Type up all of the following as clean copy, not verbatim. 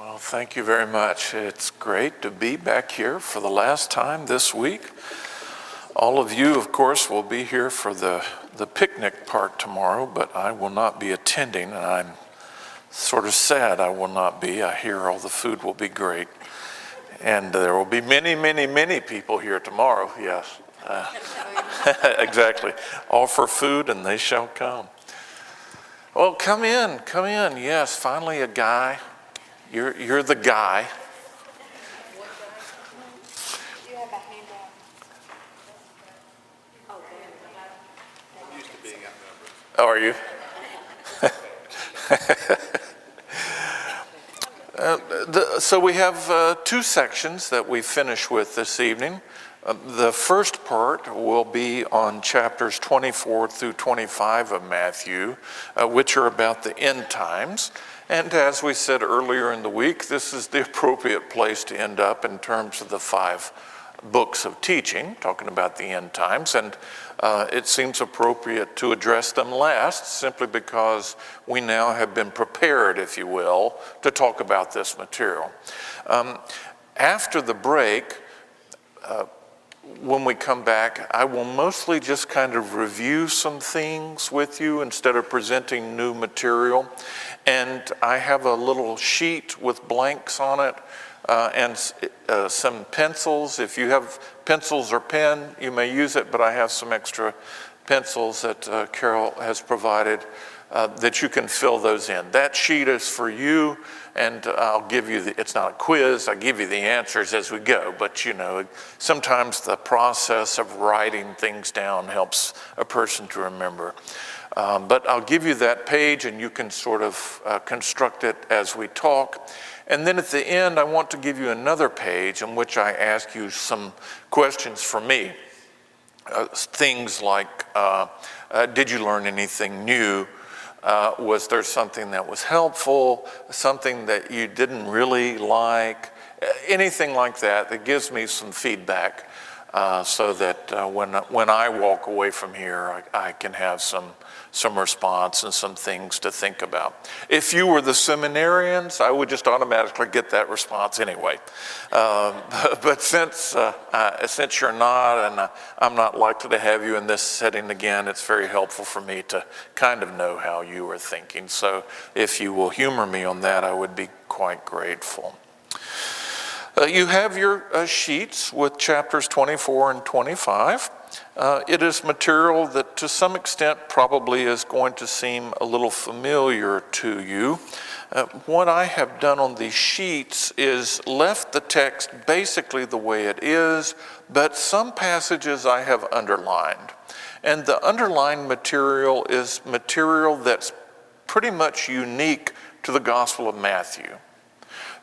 Well, thank you very much. It's great to be back here for the last time this week. All of you, of course, will be here for the picnic part tomorrow, but I will not be attending, and I'm sort of sad I will not be. I hear all the food will be great. And there will be many, many, many people here tomorrow, yes. Exactly. All for food, and they shall come. Well, come in. Yes, finally a guy. You're the guy. You have a handout. I'm used to being outnumbered. Oh, are you? So we have two sections that we finish with this evening. The first part will be on chapters 24 through 25 of Matthew, which are about the end times. And as we said earlier in the week, this is the appropriate place to end up in terms of the 5 books of teaching, talking about the end times. And it seems appropriate to address them last, simply because we now have been prepared, if you will, to talk about this material. After the break, when we come back, I will mostly just kind of review some things with you instead of presenting new material. And I have a little sheet with blanks on it and some pencils. If you have pencils or pen, you may use it, but I have some extra pencils that Carol has provided that you can fill those in. That sheet is for you, and I'll give you it's not a quiz, I give you the answers as we go, but you know, sometimes the process of writing things down helps a person to remember. But I'll give you that page, and you can sort of construct it as we talk. And then at the end, I want to give you another page in which I ask you some questions for me. Things like, did you learn anything new? Was there something that was helpful, something that you didn't really like? Anything like that that gives me some feedback so that when I walk away from here, I can have some response and some things to think about. If you were the seminarians, I would just automatically get that response anyway. But since you're not, and I'm not likely to have you in this setting again, it's very helpful for me to kind of know how you are thinking. So if you will humor me on that, I would be quite grateful. You have your sheets with chapters 24 and 25. It is material that to some extent probably is going to seem a little familiar to you. What I have done on these sheets is left the text basically the way it is, but some passages I have underlined. And the underlined material is material that's pretty much unique to the Gospel of Matthew.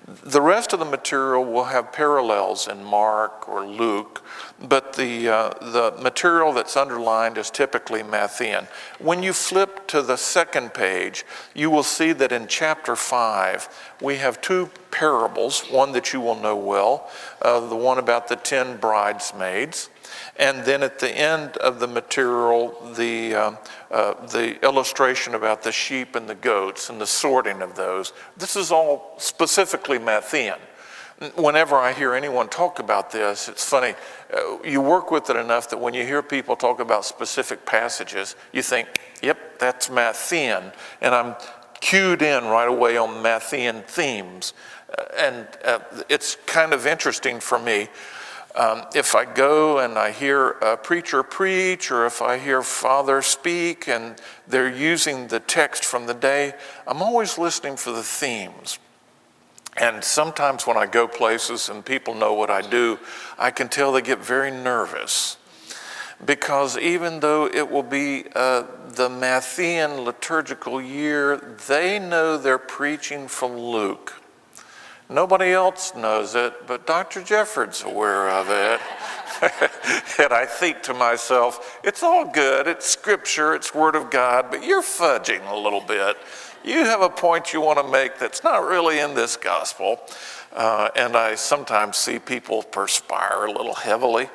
The rest of the material will have parallels in Mark or Luke, but the material that's underlined is typically Matthean. When you flip to the second page, you will see that in chapter 5, we have 2 parables, one that you will know well, the one about the 10 bridesmaids, and then at the end of the material, the illustration about the sheep and the goats and the sorting of those. This is all specifically Matthean. Whenever I hear anyone talk about this, it's funny, you work with it enough that when you hear people talk about specific passages, you think, yep, that's Matthean, and I'm cued in right away on Matthean themes. And it's kind of interesting for me. If I go and I hear a preacher preach, or if I hear Father speak and they're using the text from the day, I'm always listening for the themes. And sometimes when I go places and people know what I do, I can tell they get very nervous. Because even though it will be the Matthean liturgical year, they know they're preaching from Luke. Nobody else knows it, but Dr. Jefford's aware of it. And I think to myself, it's all good, it's scripture, it's word of God, but you're fudging a little bit. You have a point you want to make that's not really in this gospel. And I sometimes see people perspire a little heavily.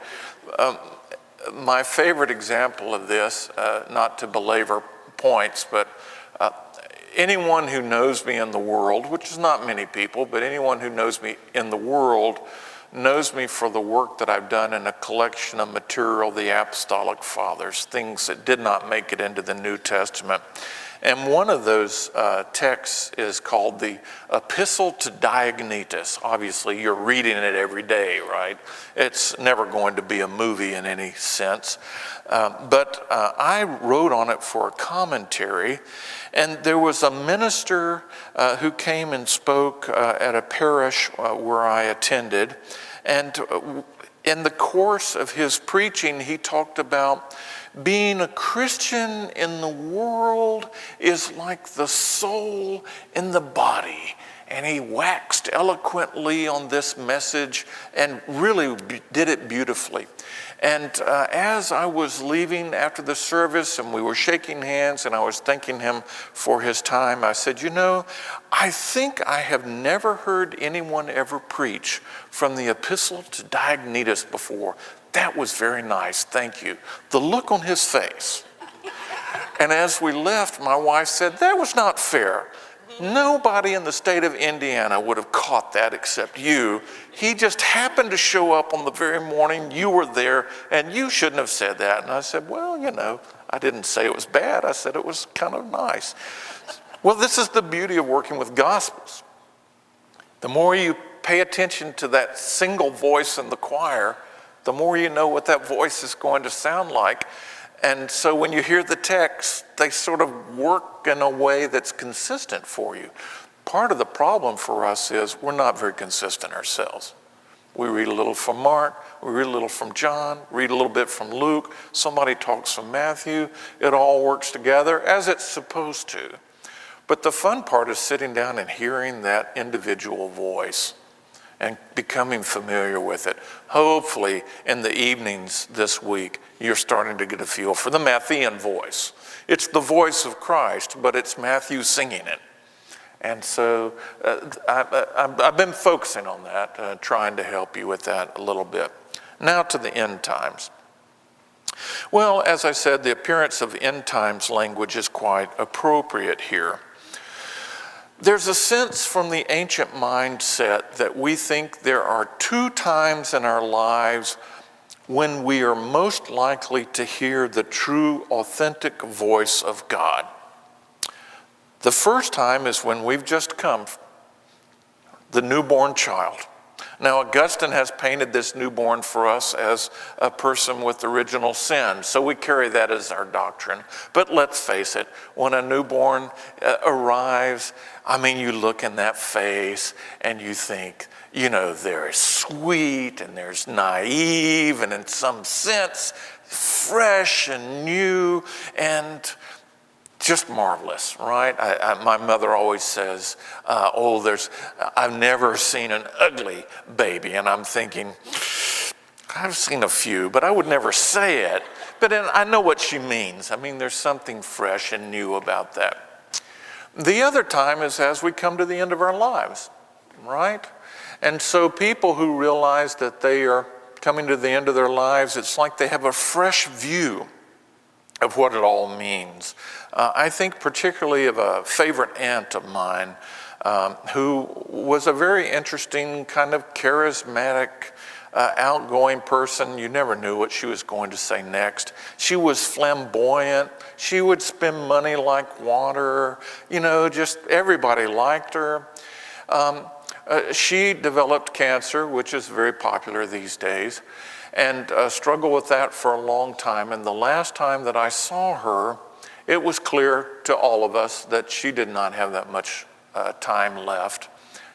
My favorite example of this, not to belabor points, but anyone who knows me in the world, which is not many people, but anyone who knows me in the world knows me for the work that I've done in a collection of material, the Apostolic Fathers, things that did not make it into the New Testament. And one of those texts is called the Epistle to Diognetus. Obviously, you're reading it every day, right? It's never going to be a movie in any sense. But I wrote on it for a commentary, and there was a minister who came and spoke at a parish where I attended. And in the course of his preaching, he talked about being a Christian in the world is like the soul in the body. And he waxed eloquently on this message and really did it beautifully. And as I was leaving after the service and we were shaking hands and I was thanking him for his time, I said, you know, I think I have never heard anyone ever preach from the Epistle to Diognetus before. That was very nice, thank you. The look on his face. And as we left, my wife said, that was not fair. Nobody in the state of Indiana would have caught that except you. He just happened to show up on the very morning you were there, and you shouldn't have said that. And I said, well, you know, I didn't say it was bad. I said it was kind of nice. Well, this is the beauty of working with Gospels. The more you pay attention to that single voice in the choir, the more you know what that voice is going to sound like. And so when you hear the text, they sort of work in a way that's consistent for you. Part of the problem for us is we're not very consistent ourselves. We read a little from Mark, we read a little from John, read a little bit from Luke, somebody talks from Matthew. It all works together as it's supposed to. But the fun part is sitting down and hearing that individual voice and becoming familiar with it. Hopefully, in the evenings this week, you're starting to get a feel for the Matthean voice. It's the voice of Christ, but it's Matthew singing it. And so I've been focusing on that, trying to help you with that a little bit. Now to the end times. Well, as I said, the appearance of end times language is quite appropriate here. There's a sense from the ancient mindset that we think there are two times in our lives when we are most likely to hear the true, authentic voice of God. The first time is when we've just come, the newborn child. Now, Augustine has painted this newborn for us as a person with original sin, so we carry that as our doctrine. But let's face it, when a newborn arrives, I mean, you look in that face and you think, you know, there's sweet and there's naive and in some sense fresh and new and just marvelous, right? My mother always says, I've never seen an ugly baby. And I'm thinking, I've seen a few, but I would never say it. But I know what she means. I mean, there's something fresh and new about that. The other time is as we come to the end of our lives, right? And so people who realize that they are coming to the end of their lives, it's like they have a fresh view of what it all means. I think particularly of a favorite aunt of mine who was a very interesting kind of charismatic, outgoing person. You never knew what she was going to say next. She was flamboyant. She would spend money like water. You know, just everybody liked her. She developed cancer, which is very popular these days, and struggled with that for a long time. And the last time that I saw her, it was clear to all of us that she did not have that much time left.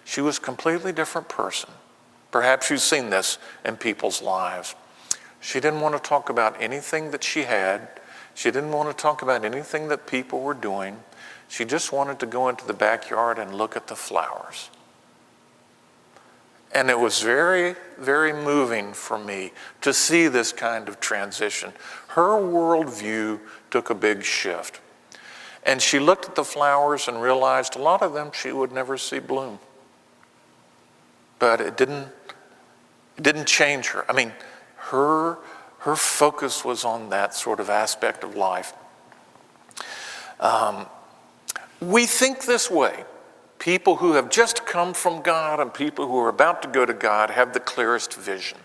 She was a completely different person. Perhaps you've seen this in people's lives. She didn't want to talk about anything that she had. She didn't want to talk about anything that people were doing. She just wanted to go into the backyard and look at the flowers. And it was very, very moving for me to see this kind of transition. Her worldview took a big shift. And she looked at the flowers and realized a lot of them she would never see bloom. But it didn't change her. I mean, her focus was on that sort of aspect of life. We think this way. People who have just come from God and people who are about to go to God have the clearest vision.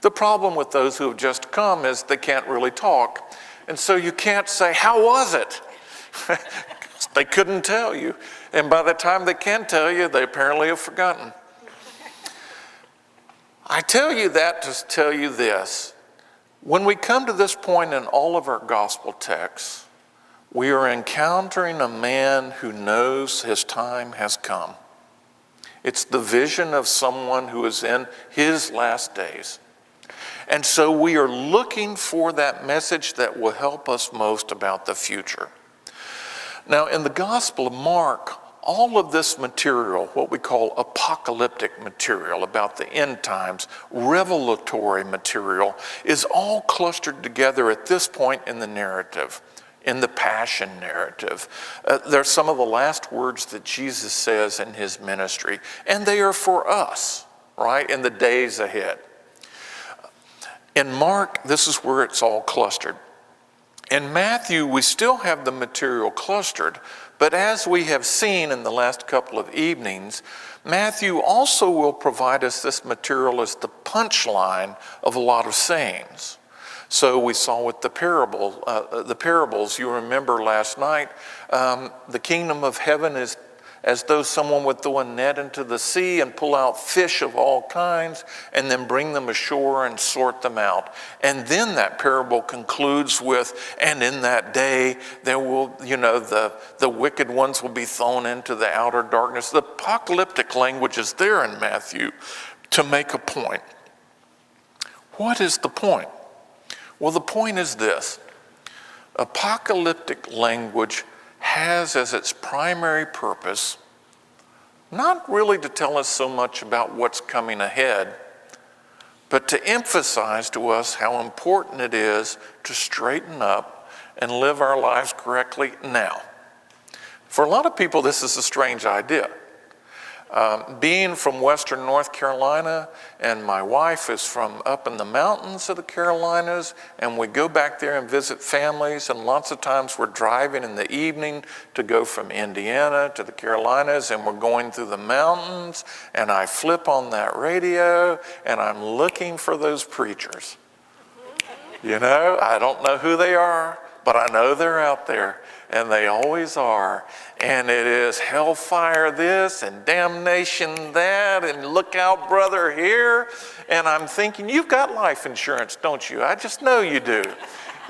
The problem with those who have just come is they can't really talk. And so you can't say, how was it? They couldn't tell you. And by the time they can tell you, they apparently have forgotten. I tell you that to tell you this. When we come to this point in all of our gospel texts, we are encountering a man who knows his time has come. It's the vision of someone who is in his last days. And so we are looking for that message that will help us most about the future. Now, in the Gospel of Mark, all of this material, what we call apocalyptic material about the end times, revelatory material, is all clustered together at this point in the narrative. In the Passion narrative. They're some of the last words that Jesus says in his ministry, and they are for us, right, in the days ahead. In Mark, this is where it's all clustered. In Matthew, we still have the material clustered, but as we have seen in the last couple of evenings, Matthew also will provide us this material as the punchline of a lot of sayings. So we saw with the parables, you remember last night, the kingdom of heaven is as though someone would throw a net into the sea and pull out fish of all kinds and then bring them ashore and sort them out. And then that parable concludes with, and in that day, there will, the wicked ones will be thrown into the outer darkness. The apocalyptic language is there in Matthew to make a point. What is the point? Well, the point is this. Apocalyptic language has as its primary purpose not really to tell us so much about what's coming ahead, but to emphasize to us how important it is to straighten up and live our lives correctly now. For a lot of people, this is a strange idea. Being from Western North Carolina, and my wife is from up in the mountains of the Carolinas, and we go back there and visit families, and lots of times we're driving in the evening to go from Indiana to the Carolinas, and we're going through the mountains, and I flip on that radio, and I'm looking for those preachers. I don't know who they are, but I know they're out there. And they always are. And it is hellfire this and damnation that and look out brother here. And I'm thinking, you've got life insurance, don't you? I just know you do.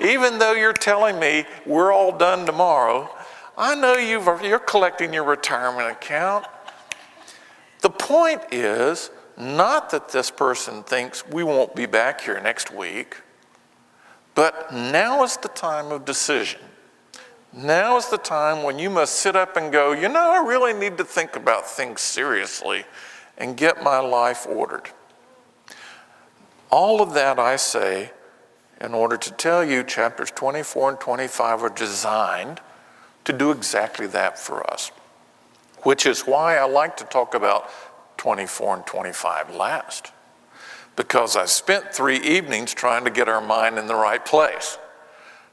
Even though you're telling me we're all done tomorrow, I know you're collecting your retirement account. The point is not that this person thinks we won't be back here next week, but now is the time of decision. Now is the time when you must sit up and go, I really need to think about things seriously and get my life ordered. All of that I say in order to tell you chapters 24 and 25 are designed to do exactly that for us, which is why I like to talk about 24 and 25 last, because I spent 3 evenings trying to get our mind in the right place,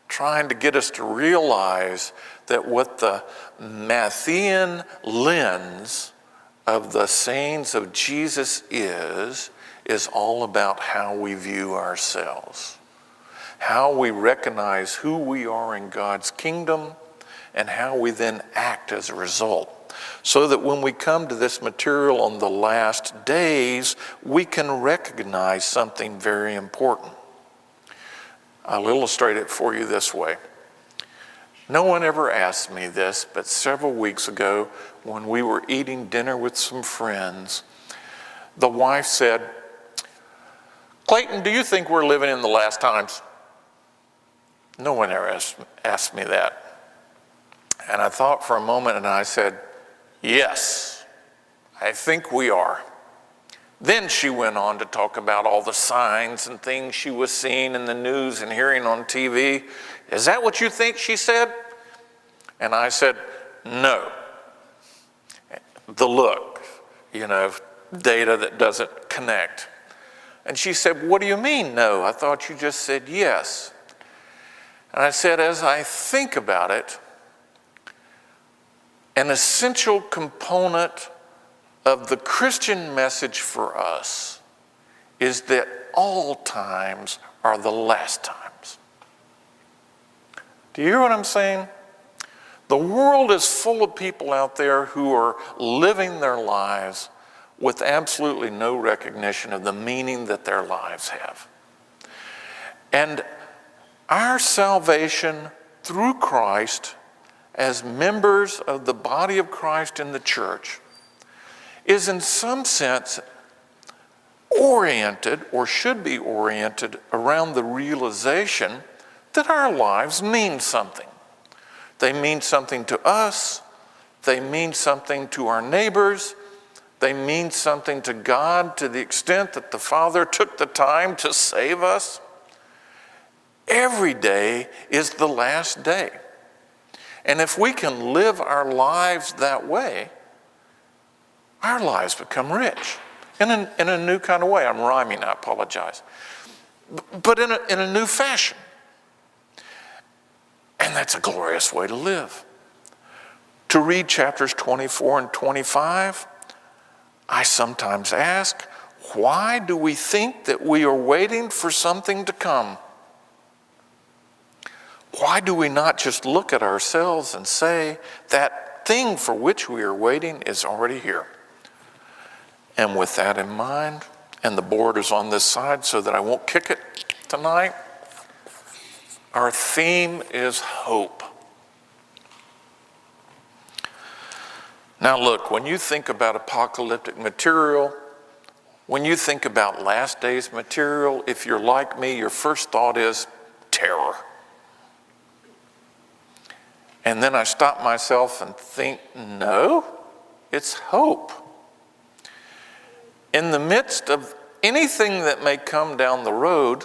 trying to get us to realize that what the Matthean lens of the sayings of Jesus is all about how we view ourselves, how we recognize who we are in God's kingdom, and how we then act as a result. So that when we come to this material on the last days, we can recognize something very important. I'll illustrate it for you this way. No one ever asked me this, but several weeks ago, when we were eating dinner with some friends, the wife said, "Clayton, do you think we're living in the last times?" No one ever asked me that. And I thought for a moment and I said, "Yes, I think we are." Then she went on to talk about all the signs and things she was seeing in the news and hearing on TV. "Is that what you think?" she said. And I said, "No." The look, data that doesn't connect. And she said, "What do you mean, no? I thought you just said yes." And I said, as I think about it, an essential component of the Christian message for us is that all times are the last times. Do you hear what I'm saying? The world is full of people out there who are living their lives with absolutely no recognition of the meaning that their lives have. And our salvation through Christ as members of the body of Christ in the church is in some sense oriented, or should be oriented, around the realization that our lives mean something. They mean something to us. They mean something to our neighbors. They mean something to God to the extent that the Father took the time to save us. Every day is the last day. And if we can live our lives that way, our lives become rich in a new kind of way. I'm rhyming, I apologize. But in a new fashion. And that's a glorious way to live. To read chapters 24 and 25, I sometimes ask, why do we think that we are waiting for something to come? Why do we not just look at ourselves and say, that thing for which we are waiting is already here? And with that in mind, and the board is on this side so that I won't kick it tonight, our theme is hope. Now look, when you think about apocalyptic material, when you think about last days material, if you're like me, your first thought is terror. And then I stop myself and think, no, it's hope. In the midst of anything that may come down the road,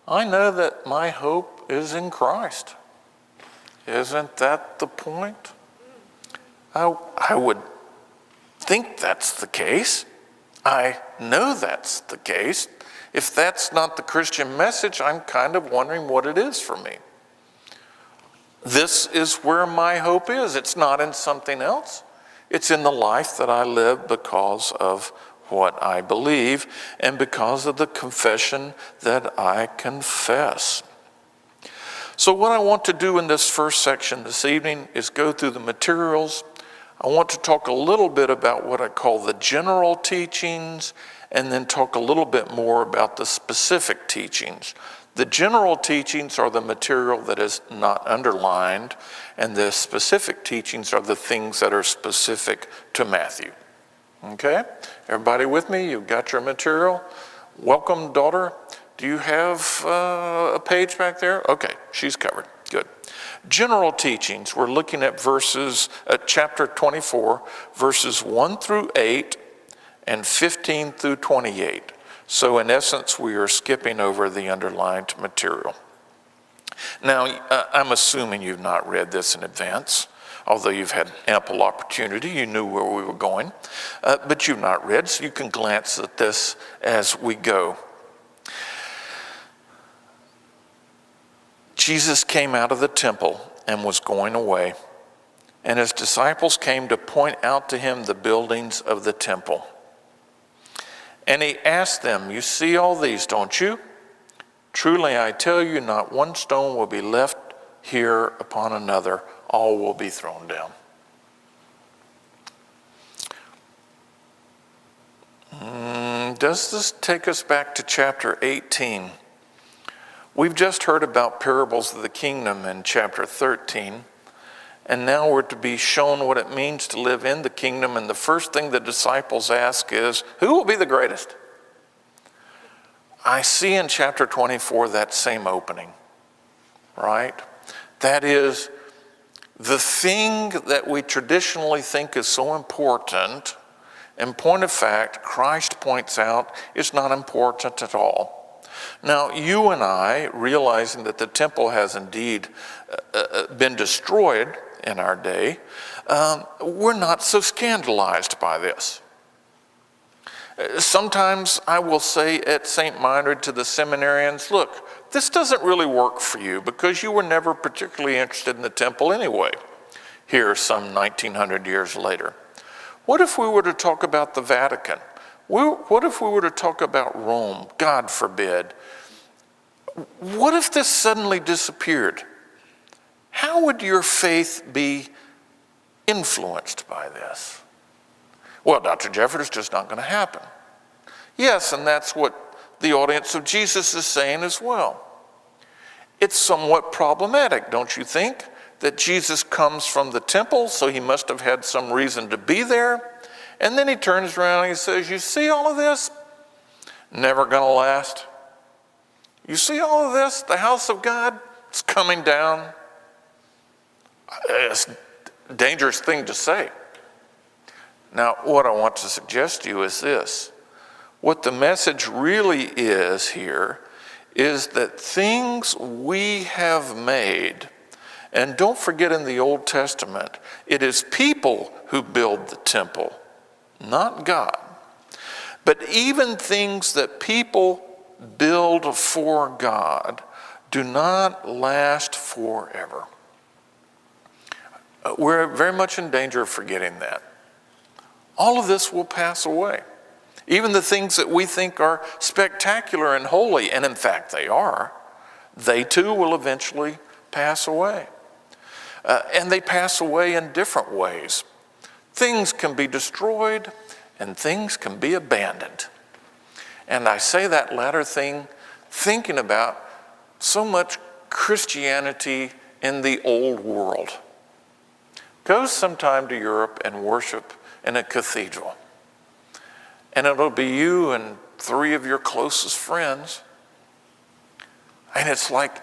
I know that my hope is in Christ. Isn't that the point? I would think that's the case. I know that's the case. If that's not the Christian message, I'm kind of wondering what it is for me. This is where my hope is. It's not in something else. It's in the life that I live because of what I believe and because of the confession that I confess. So what I want to do in this first section this evening is go through the materials. I want to talk a little bit about what I call the general teachings, and then talk a little bit more about the specific teachings. The general teachings are the material that is not underlined, and the specific teachings are the things that are specific to Matthew. Okay? Everybody with me? You've got your material? Welcome, daughter. Do you have a page back there? Okay, she's covered. Good. General teachings, we're looking at chapter 24, verses 1 through 8 and 15 through 28. So in essence, we are skipping over the underlined material. Now, I'm assuming you've not read this in advance, although you've had ample opportunity. You knew where we were going, but you've not read, so you can glance at this as we go. Jesus came out of the temple and was going away, and his disciples came to point out to him the buildings of the temple. And he asked them, "You see all these, don't you? Truly I tell you, not one stone will be left here upon another. All will be thrown down." Does this take us back to chapter 18? We've just heard about parables of the kingdom in chapter 13, and now we're to be shown what it means to live in the kingdom, and the first thing the disciples ask is, who will be the greatest? I see in chapter 24 that same opening, right? That is, the thing that we traditionally think is so important, in point of fact, Christ points out, is not important at all. Now, you and I, realizing that the temple has indeed been destroyed in our day, we're not so scandalized by this. Sometimes I will say at St. Meinrad to the seminarians, look, this doesn't really work for you because you were never particularly interested in the temple anyway. here some 1900 years later? What if we were to talk about the Vatican? What if we were to talk about Rome? God forbid. What if this suddenly disappeared? How would your faith be influenced by this? Well, Dr. Jefford, it's just not going to happen. Yes, and that's what the audience of Jesus is saying as well. It's somewhat problematic, don't you think, that Jesus comes from the temple, so he must have had some reason to be there. And then he turns around and he says, you see all of this? Never going to last. You see all of this? The house of God, it's coming down. It's a dangerous thing to say. Now, what I want to suggest to you is this. What the message really is here is that things we have made, and don't forget in the Old Testament, it is people who build the temple, not God. But even things that people build for God do not last forever. We're very much in danger of forgetting that. All of this will pass away. Even the things that we think are spectacular and holy, and in fact they are, they too will eventually pass away. And they pass away in different ways. Things can be destroyed and things can be abandoned. And I say that latter thing thinking about so much Christianity in the old world. Go sometime to Europe and worship in a cathedral. And it'll be you and 3 of your closest friends. And it's like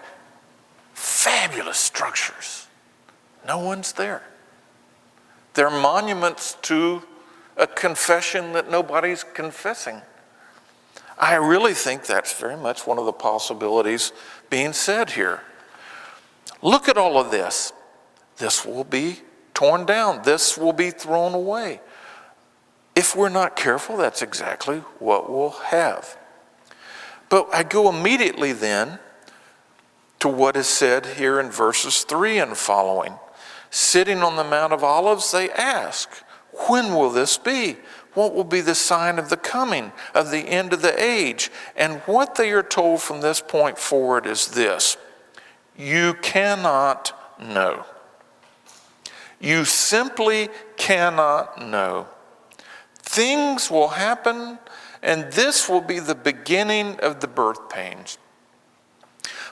fabulous structures. No one's there. They're monuments to a confession that nobody's confessing. I really think that's very much one of the possibilities being said here. Look at all of this. This will be torn down. This will be thrown away. If we're not careful, that's exactly what we'll have. But I go immediately then to what is said here in verses 3 and following. Sitting on the Mount of Olives, they ask, when will this be? What will be the sign of the coming, of the end of the age? And what they are told from this point forward is this: you cannot know. You simply cannot know. Things will happen, and this will be the beginning of the birth pains.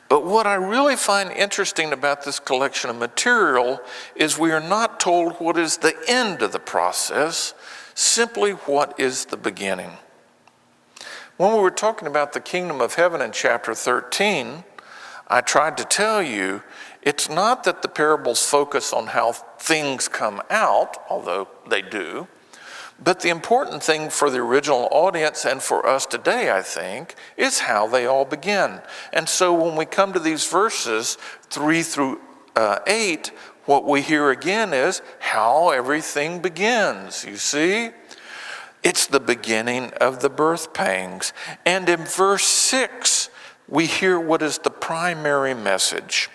But what I really find interesting about this collection of material is we are not told what is the end of the process, simply what is the beginning. When we were talking about the kingdom of heaven in chapter 13, I tried to tell you it's not that the parables focus on how things come out, although they do, but the important thing for the original audience and for us today, I think, is how they all begin. And so when we come to these verses 3 through 8, what we hear again is how everything begins. You see? It's the beginning of the birth pangs. And in verse 6, we hear what is the primary message.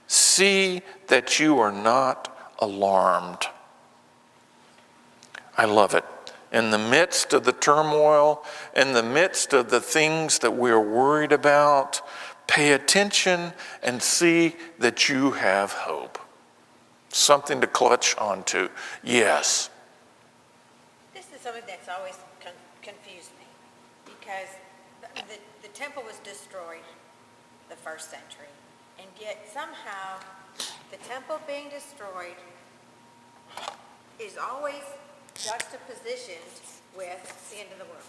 See that you are not alarmed. I love it. In the midst of the turmoil, in the midst of the things that we're worried about, pay attention and see that you have hope. Something to clutch onto. Yes. This is something that's always confused me, because the temple was destroyed the first century, and yet somehow the temple being destroyed is always juxtapositioned with the end of the world,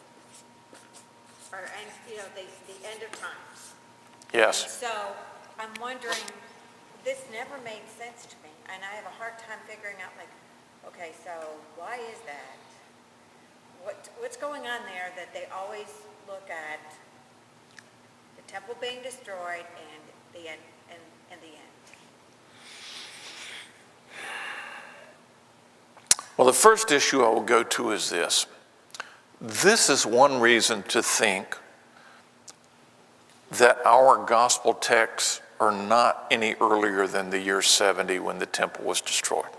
and the end of times. Yes. And so I'm wondering, this never made sense to me, and I have a hard time figuring out, okay, so why is that? What's going on there that they always look at the temple being destroyed and the end and the end? Well, the first issue I will go to is this. This is one reason to think that our gospel texts are not any earlier than the year 70 when the temple was destroyed.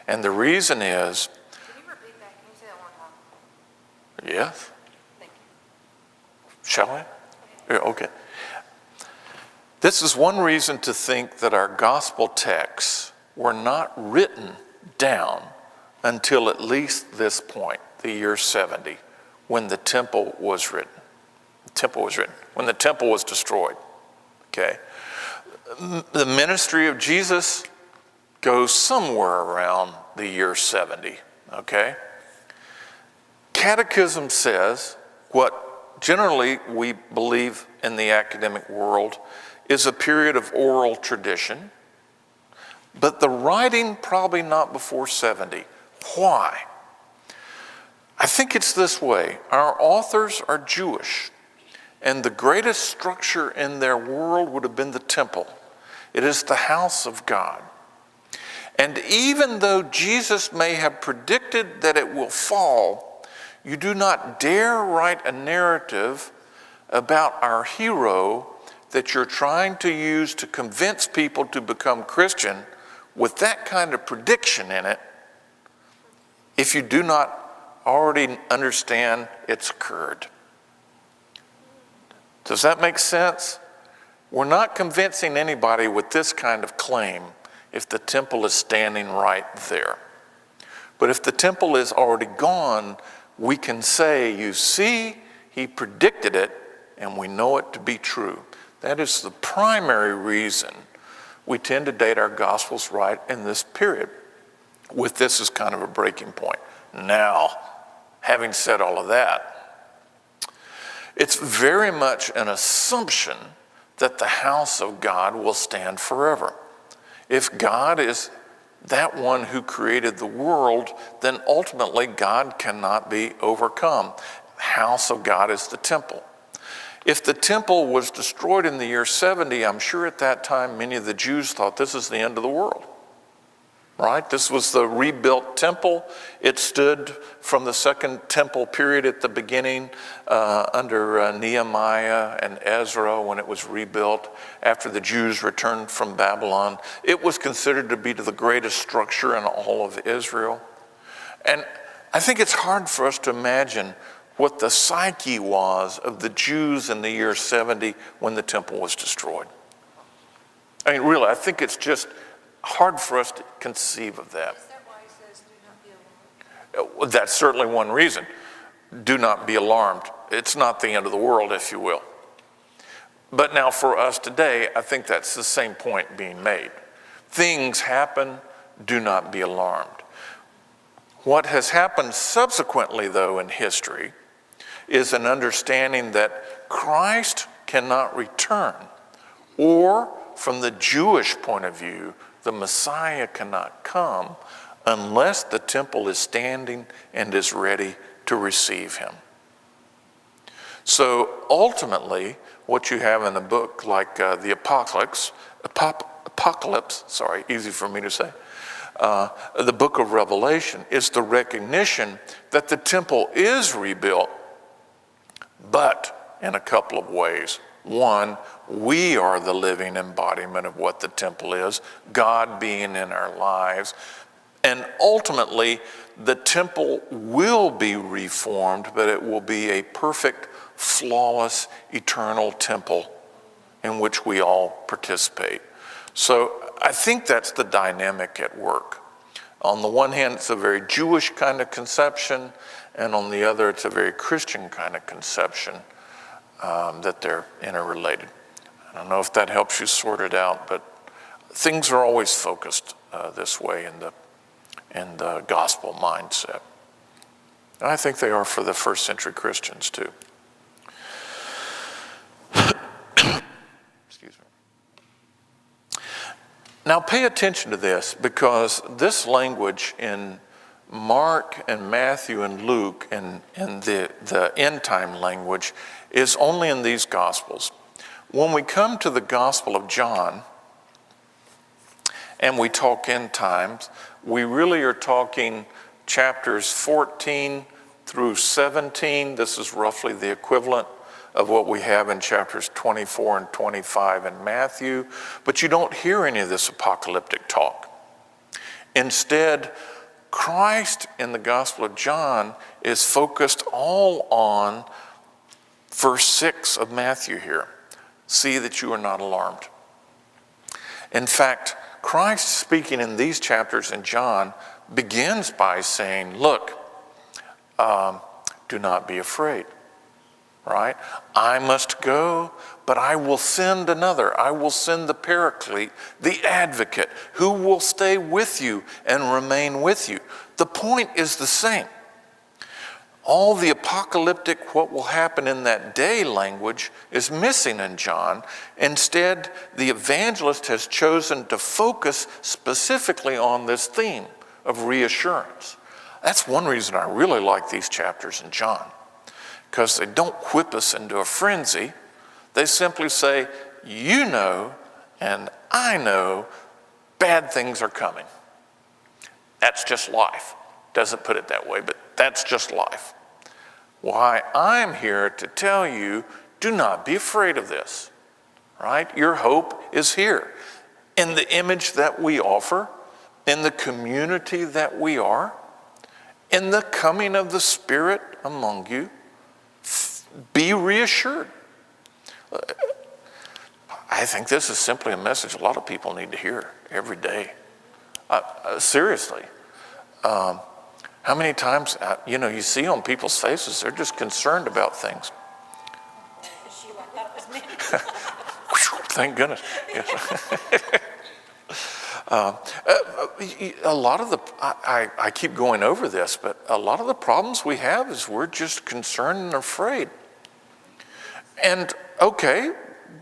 And the reason is, Can you repeat that? Can you say that one time? yes, Thank you. shall I? Yeah, okay. This is one reason to think that our gospel texts were not written down until at least this point, the year 70, when the temple was written. When the temple was destroyed. Okay. The ministry of Jesus goes somewhere around the year 70. Okay. Catechism says what generally we believe in the academic world is a period of oral tradition, but the writing probably not before 70. Why? I think it's this way. Our authors are Jewish, and the greatest structure in their world would have been the temple. It is the house of God. And even though Jesus may have predicted that it will fall, you do not dare write a narrative about our hero that you're trying to use to convince people to become Christian with that kind of prediction in it if you do not already understand it's occurred. Does that make sense? We're not convincing anybody with this kind of claim if the temple is standing right there. But if the temple is already gone, we can say, you see, he predicted it, and we know it to be true. That is the primary reason we tend to date our Gospels right in this period, with this as kind of a breaking point. Now, having said all of that, it's very much an assumption that the house of God will stand forever. If God is that one who created the world, then ultimately God cannot be overcome. The house of God is the temple. If the temple was destroyed in the year 70, I'm sure at that time many of the Jews thought this is the end of the world. Right? This was the rebuilt temple. It stood from the second temple period at the beginning under Nehemiah and Ezra when it was rebuilt after the Jews returned from Babylon. It was considered to be the greatest structure in all of Israel. And I think it's hard for us to imagine what the psyche was of the Jews in the year 70 when the temple was destroyed. I mean, really, I think it's just hard for us to conceive of that. Is that why he says, do not be alarmed? That's certainly one reason. Do not be alarmed. It's not the end of the world, if you will. But now for us today, I think that's the same point being made. Things happen, do not be alarmed. What has happened subsequently, though, in history is an understanding that Christ cannot return, or from the Jewish point of view, the Messiah cannot come unless the temple is standing and is ready to receive him. So ultimately, what you have in a book like the Apocalypse, easy for me to say, the book of Revelation is the recognition that the temple is rebuilt, but in a couple of ways. One, we are the living embodiment of what the temple is, God being in our lives. And ultimately, the temple will be reformed, but it will be a perfect, flawless, eternal temple in which we all participate. So I think that's the dynamic at work. On the one hand, it's a very Jewish kind of conception, and on the other, it's a very Christian kind of conception. That they're interrelated. I don't know if that helps you sort it out, but things are always focused this way in the gospel mindset. And I think they are for the first century Christians too. Excuse me. Now pay attention to this, because this language in Mark and Matthew and Luke and the end time language is only in these Gospels. When we come to the Gospel of John and we talk end times, we really are talking chapters 14 through 17. This is roughly the equivalent of what we have in chapters 24 and 25 in Matthew, but you don't hear any of this apocalyptic talk. Instead, Christ in the Gospel of John is focused all on verse 6 of Matthew here. See that you are not alarmed. In fact, Christ speaking in these chapters in John begins by saying, look, do not be afraid, right? I must go, but I will send another. I will send the Paraclete, the advocate, who will stay with you and remain with you. The point is the same. All the apocalyptic, what will happen in that day language is missing in John. Instead, the evangelist has chosen to focus specifically on this theme of reassurance. That's one reason I really like these chapters in John, because they don't whip us into a frenzy. They simply say, you know, and I know bad things are coming. That's just life. Doesn't put it that way, but that's just life. Why, I'm here to tell you, do not be afraid of this, right? Your hope is here. In the image that we offer, in the community that we are, in the coming of the Spirit among you, be reassured. I think this is simply a message a lot of people need to hear every day. Seriously. How many times, you see on people's faces, they're just concerned about things. Sheila, I thought it was me. Thank goodness. A lot of I keep going over this, but a lot of the problems we have is we're just concerned and afraid. And okay,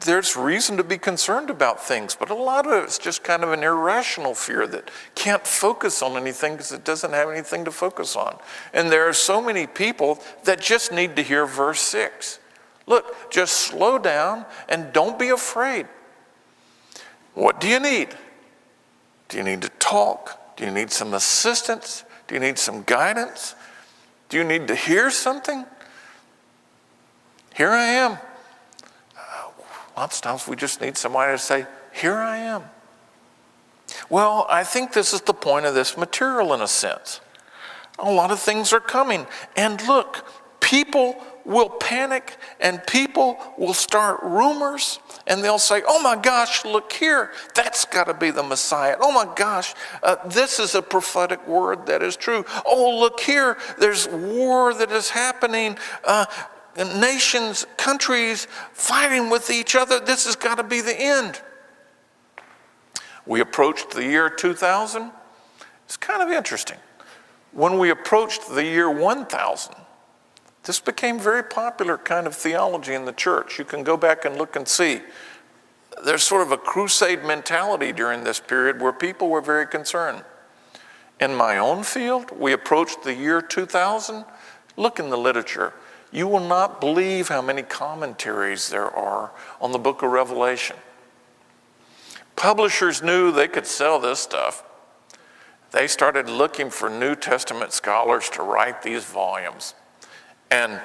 there's reason to be concerned about things, but a lot of it's just kind of an irrational fear that can't focus on anything because it doesn't have anything to focus on. And there are so many people that just need to hear verse 6. Look, just slow down and don't be afraid. What do you need? Do you need to talk? Do you need some assistance? Do you need some guidance? Do you need to hear something? Here I am. Lots of times we just need somebody to say, here I am. Well, I think this is the point of this material in a sense. A lot of things are coming. And look, people will panic and people will start rumors and they'll say, oh my gosh, look here, that's got to be the Messiah. Oh my gosh, this is a prophetic word that is true. Oh, look here, there's war that is happening. Nations, countries fighting with each other. This has got to be the end. We approached the year 2000. It's kind of interesting. When we approached the year 1000, this became very popular kind of theology in the church. You can go back and look and see. There's sort of a crusade mentality during this period where people were very concerned. In my own field, we approached the year 2000. Look in the literature. You will not believe how many commentaries there are on the book of Revelation. Publishers knew they could sell this stuff. They started looking for New Testament scholars to write these volumes. And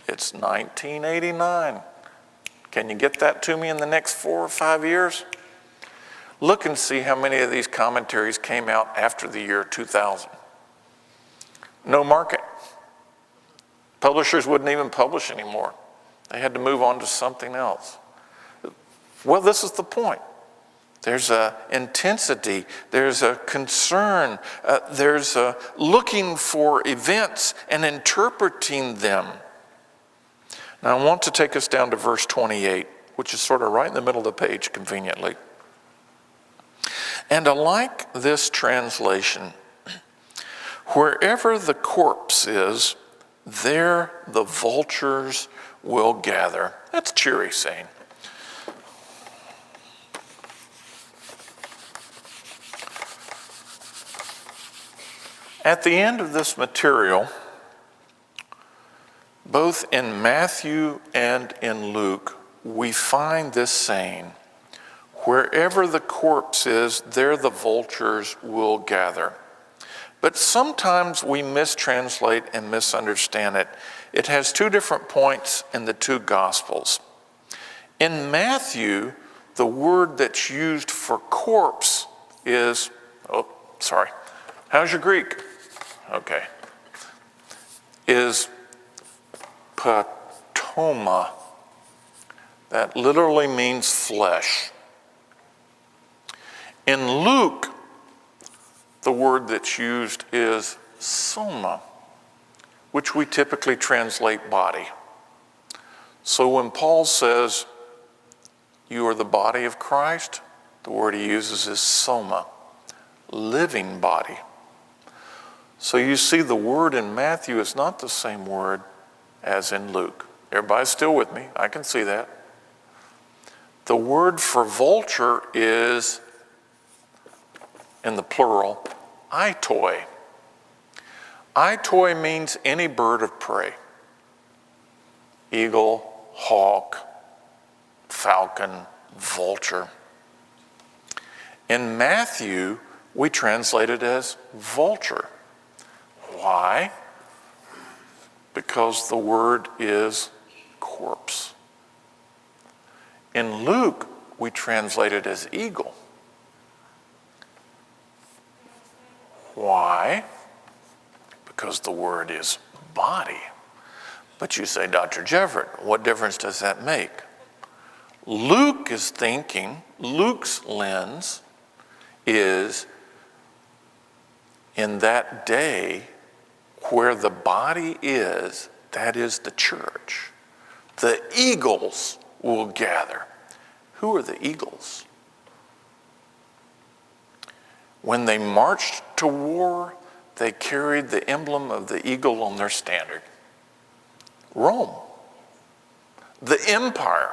it's 1989. Can you get that to me in the next 4 or 5 years? Look and see how many of these commentaries came out after the year 2000. No market. Publishers wouldn't even publish anymore. They had to move on to something else. Well, this is the point. There's an intensity, there's a concern, there's a looking for events and interpreting them. Now I want to take us down to verse 28, which is sort of right in the middle of the page conveniently. And I like this translation. Wherever the corpse is, there the vultures will gather. That's cheery saying. At the end of this material, both in Matthew and in Luke, we find this saying, wherever the corpse is, there the vultures will gather. But sometimes we mistranslate and misunderstand it. It has two different points in the two Gospels. In Matthew, the word that's used for corpse is, how's your Greek? Okay. Is patoma. That literally means flesh. In Luke, the word that's used is soma, which we typically translate body. So when Paul says, you are the body of Christ, the word he uses is soma, living body. So you see the word in Matthew is not the same word as in Luke. Everybody's still with me, I can see that. The word for vulture is, in the plural, aitoi. Aitoi means any bird of prey. Eagle, hawk, falcon, vulture. In Matthew, we translate it as vulture. Why? Because the word is corpse. In Luke, we translate it as eagle. Why? Because the word is body. But you say, Dr. Jefford, what difference does that make? Luke is thinking, Luke's lens is in that day where the body is, that is the church. The eagles will gather. Who are the eagles? When they marched to war, they carried the emblem of the eagle on their standard. Rome. The empire.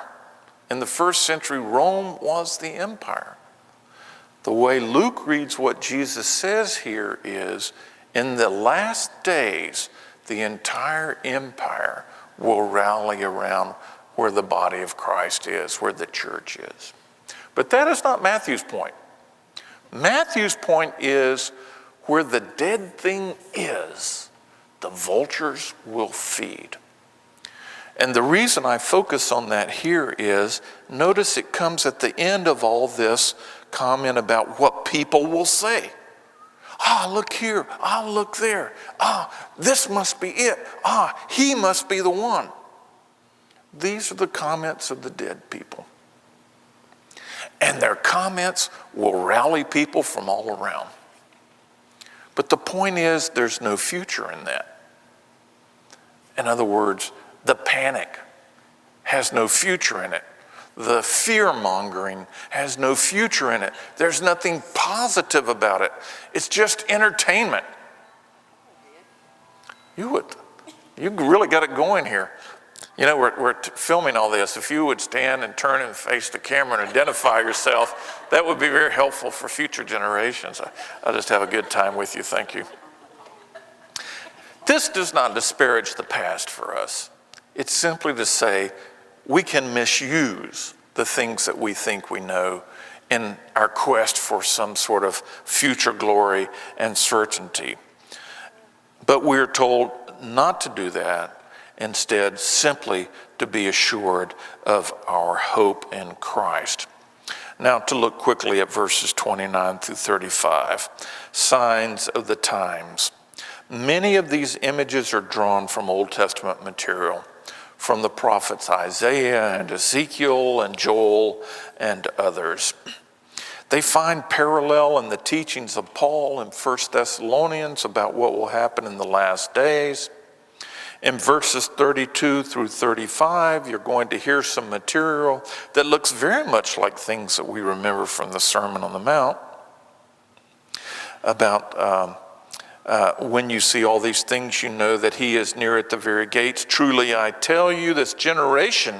In the first century, Rome was the empire. The way Luke reads what Jesus says here is, in the last days, the entire empire will rally around where the body of Christ is, where the church is. But that is not Matthew's point. Matthew's point is, where the dead thing is, the vultures will feed. And the reason I focus on that here is, notice it comes at the end of all this comment about what people will say. Look here. Look there. This must be it. He must be the one. These are the comments of the dead people. And their comments will rally people from all around. But the point is, there's no future in that. In other words, the panic has no future in it. The fear-mongering has no future in it. There's nothing positive about it. It's just entertainment. You really got it going here. You know, we're filming all this. If you would stand and turn and face the camera and identify yourself, that would be very helpful for future generations. I'll just have a good time with you. Thank you. This does not disparage the past for us. It's simply to say we can misuse the things that we think we know in our quest for some sort of future glory and certainty. But we're told not to do that. Instead, simply to be assured of our hope in Christ. Now, to look quickly at verses 29 through 35, signs of the times. Many of these images are drawn from Old Testament material, from the prophets Isaiah and Ezekiel and Joel and others. They find parallel in the teachings of Paul in 1 Thessalonians about what will happen in the last days. In verses 32 through 35, you're going to hear some material that looks very much like things that we remember from the Sermon on the Mount about when you see all these things, you know that he is near at the very gates. Truly, I tell you, this generation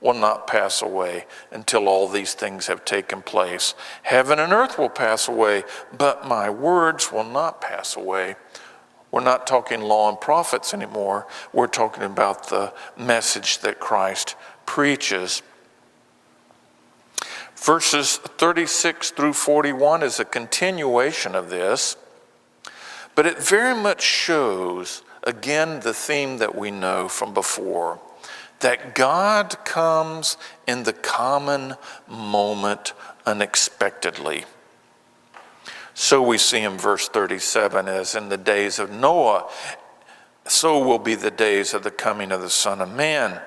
will not pass away until all these things have taken place. Heaven and earth will pass away, but my words will not pass away. We're not talking law and prophets anymore. We're talking about the message that Christ preaches. Verses 36 through 41 is a continuation of this. But it very much shows, again, the theme that we know from before, that God comes in the common moment unexpectedly. So we see in verse 37, as in the days of Noah, so will be the days of the coming of the Son of Man.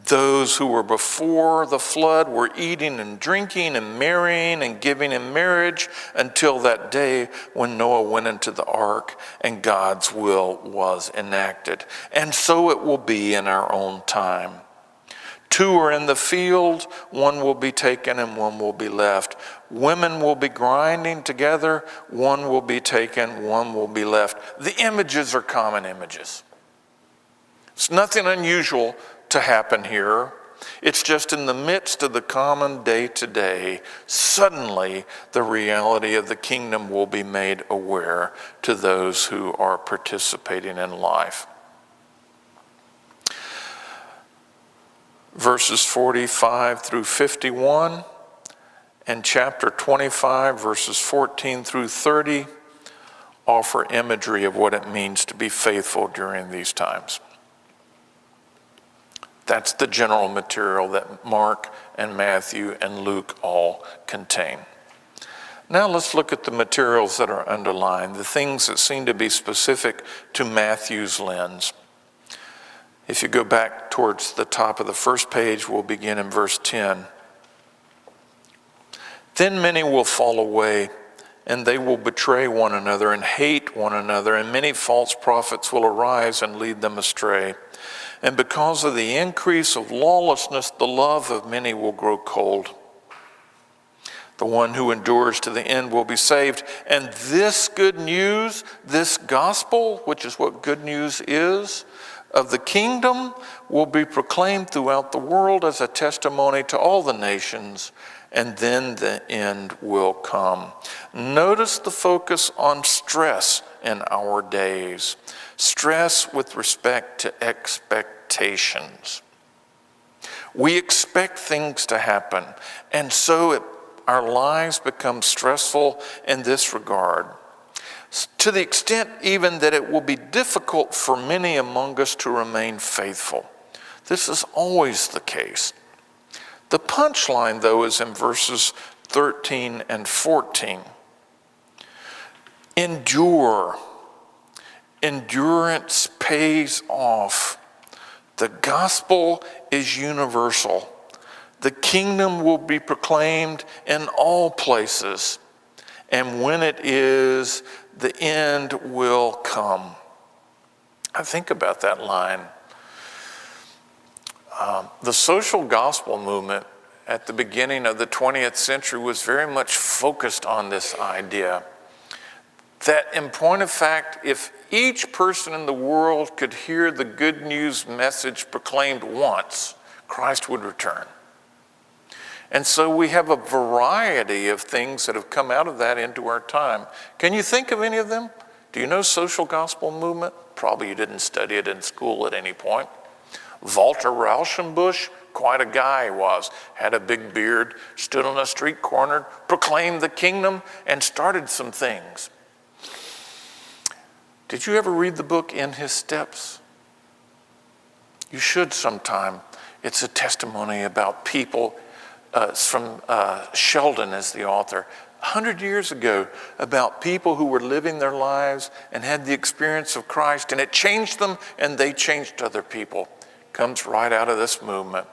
Those who were before the flood were eating and drinking and marrying and giving in marriage until that day when Noah went into the ark and God's will was enacted. And so it will be in our own time. 2 are in the field, 1 will be taken and 1 will be left. Women will be grinding together, 1 will be taken, 1 will be left. The images are common images. It's nothing unusual to happen here. It's just in the midst of the common day-to-day, suddenly the reality of the kingdom will be made aware to those who are participating in life. Verses 45 through 51 and chapter 25, verses 14 through 30 offer imagery of what it means to be faithful during these times. That's the general material that Mark and Matthew and Luke all contain. Now let's look at the materials that are underlined, the things that seem to be specific to Matthew's lens. If you go back towards the top of the first page, we'll begin in verse 10. Then many will fall away, and they will betray one another and hate one another, and many false prophets will arise and lead them astray. And because of the increase of lawlessness, the love of many will grow cold. The one who endures to the end will be saved. And this good news, this gospel, which is what good news is, of the kingdom will be proclaimed throughout the world as a testimony to all the nations, and then the end will come. Notice the focus on stress in our days. Stress with respect to expectations. We expect things to happen, and so our lives become stressful in this regard. To the extent even that it will be difficult for many among us to remain faithful. This is always the case. The punchline, though, is in verses 13 and 14. Endure. Endurance pays off. The gospel is universal. The kingdom will be proclaimed in all places. And when it is, the end will come. I think about that line. The social gospel movement at the beginning of the 20th century was very much focused on this idea that, in point of fact, if each person in the world could hear the good news message proclaimed once, Christ would return. And so we have a variety of things that have come out of that into our time. Can you think of any of them? Do you know social gospel movement? Probably you didn't study it in school at any point. Walter Rauschenbusch, quite a guy he was, had a big beard, stood on a street corner, proclaimed the kingdom, and started some things. Did you ever read the book In His Steps? You should sometime. It's a testimony about people. It's from Sheldon as the author, 100 years ago, about people who were living their lives and had the experience of Christ, and it changed them and they changed other people. Comes right out of this movement.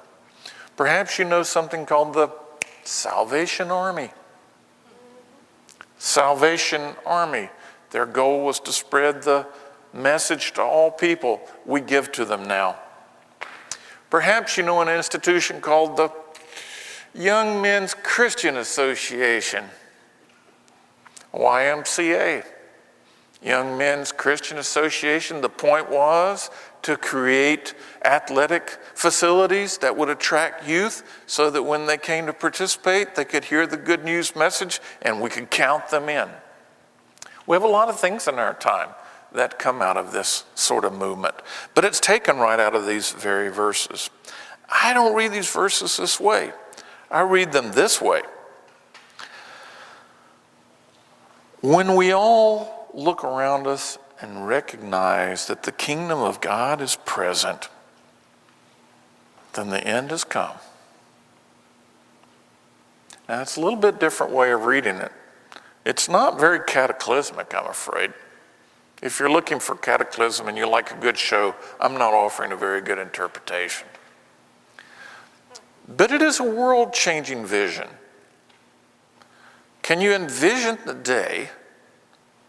Perhaps you know something called the Salvation Army. Salvation Army. Their goal was to spread the message to all people. We give to them now. Perhaps you know an institution called the Young Men's Christian Association, YMCA. Young Men's Christian Association, the point was to create athletic facilities that would attract youth so that when they came to participate, they could hear the good news message and we could count them in. We have a lot of things in our time that come out of this sort of movement, but it's taken right out of these very verses. I don't read these verses this way. I read them this way. When we all look around us and recognize that the kingdom of God is present, then the end has come. Now, it's a little bit different way of reading it. It's not very cataclysmic, I'm afraid. If you're looking for cataclysm and you like a good show, I'm not offering a very good interpretation. But it is a world-changing vision. Can you envision the day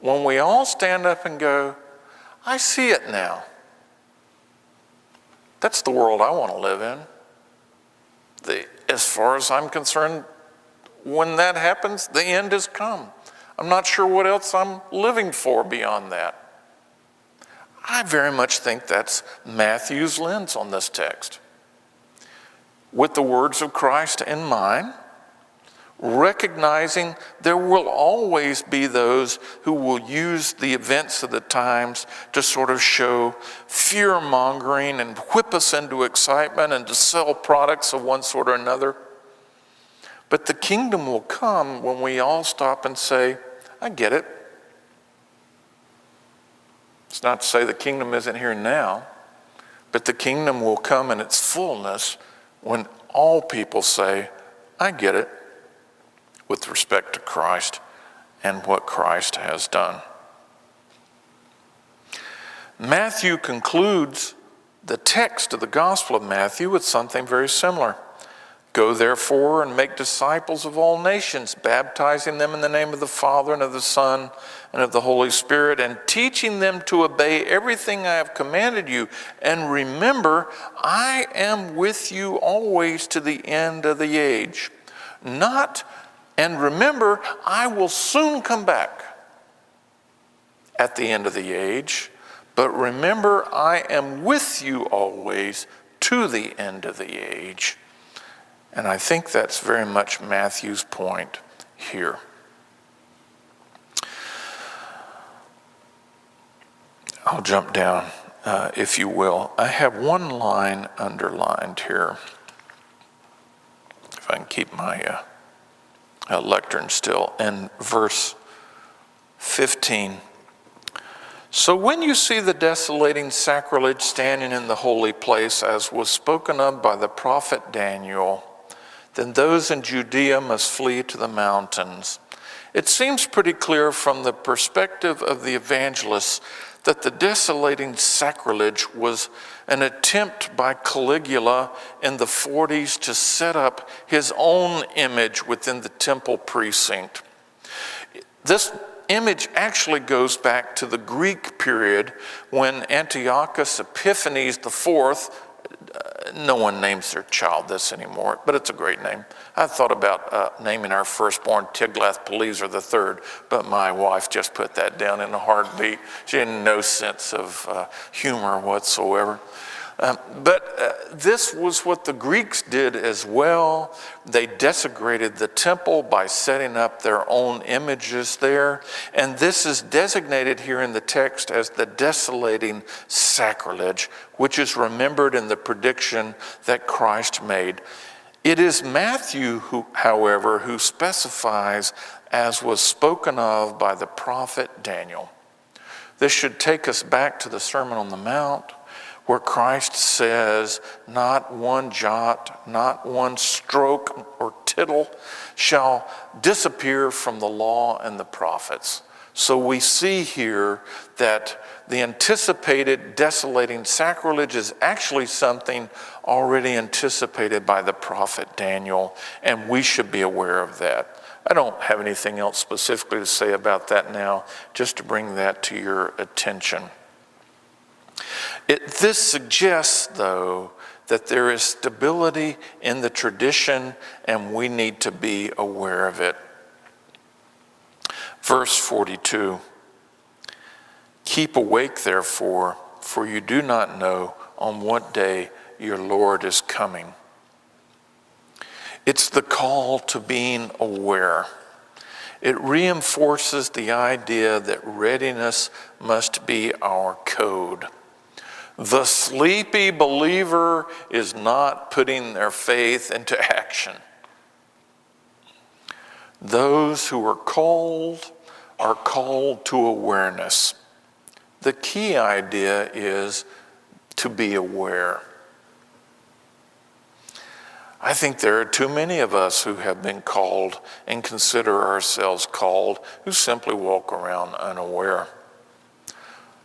when we all stand up and go, I see it now. That's the world I want to live in. As far as I'm concerned, when that happens, the end has come. I'm not sure what else I'm living for beyond that. I very much think that's Matthew's lens on this text. With the words of Christ in mind, recognizing there will always be those who will use the events of the times to sort of show fear-mongering and whip us into excitement and to sell products of one sort or another. But the kingdom will come when we all stop and say, I get it. It's not to say the kingdom isn't here now, but the kingdom will come in its fullness when all people say, I get it, with respect to Christ and what Christ has done. Matthew concludes the text of the Gospel of Matthew with something very similar. Go therefore and make disciples of all nations, baptizing them in the name of the Father and of the Son and of the Holy Spirit, and teaching them to obey everything I have commanded you. And remember, I am with you always to the end of the age. And remember, I will soon come back at the end of the age. But remember, I am with you always to the end of the age. And I think that's very much Matthew's point here. I'll jump down, if you will. I have one line underlined here. If I can keep my lectern still. In verse 15. So when you see the desolating sacrilege standing in the holy place, as was spoken of by the prophet Daniel, then those in Judea must flee to the mountains. It seems pretty clear from the perspective of the evangelists that the desolating sacrilege was an attempt by Caligula in the 40s to set up his own image within the temple precinct. This image actually goes back to the Greek period when Antiochus Epiphanes IV, no one names their child this anymore, but it's a great name. I thought about naming our firstborn Tiglath-Pileser III, but my wife just put that down in a heartbeat. She had no sense of humor whatsoever. But this was what the Greeks did as well. They desecrated the temple by setting up their own images there. And this is designated here in the text as the desolating sacrilege, which is remembered in the prediction that Christ made. It is Matthew, however, who specifies as was spoken of by the prophet Daniel. This should take us back to the Sermon on the Mount, where Christ says, not one jot, not one stroke or tittle shall disappear from the law and the prophets. So we see here that the anticipated desolating sacrilege is actually something already anticipated by the prophet Daniel, and we should be aware of that. I don't have anything else specifically to say about that now, just to bring that to your attention. This suggests, though, that there is stability in the tradition and we need to be aware of it. Verse 42, keep awake, therefore, for you do not know on what day your Lord is coming. It's the call to being aware. It reinforces the idea that readiness must be our code. The sleepy believer is not putting their faith into action. Those who are called are called to awareness. The key idea is to be aware. I think there are too many of us who have been called and consider ourselves called who simply walk around unaware.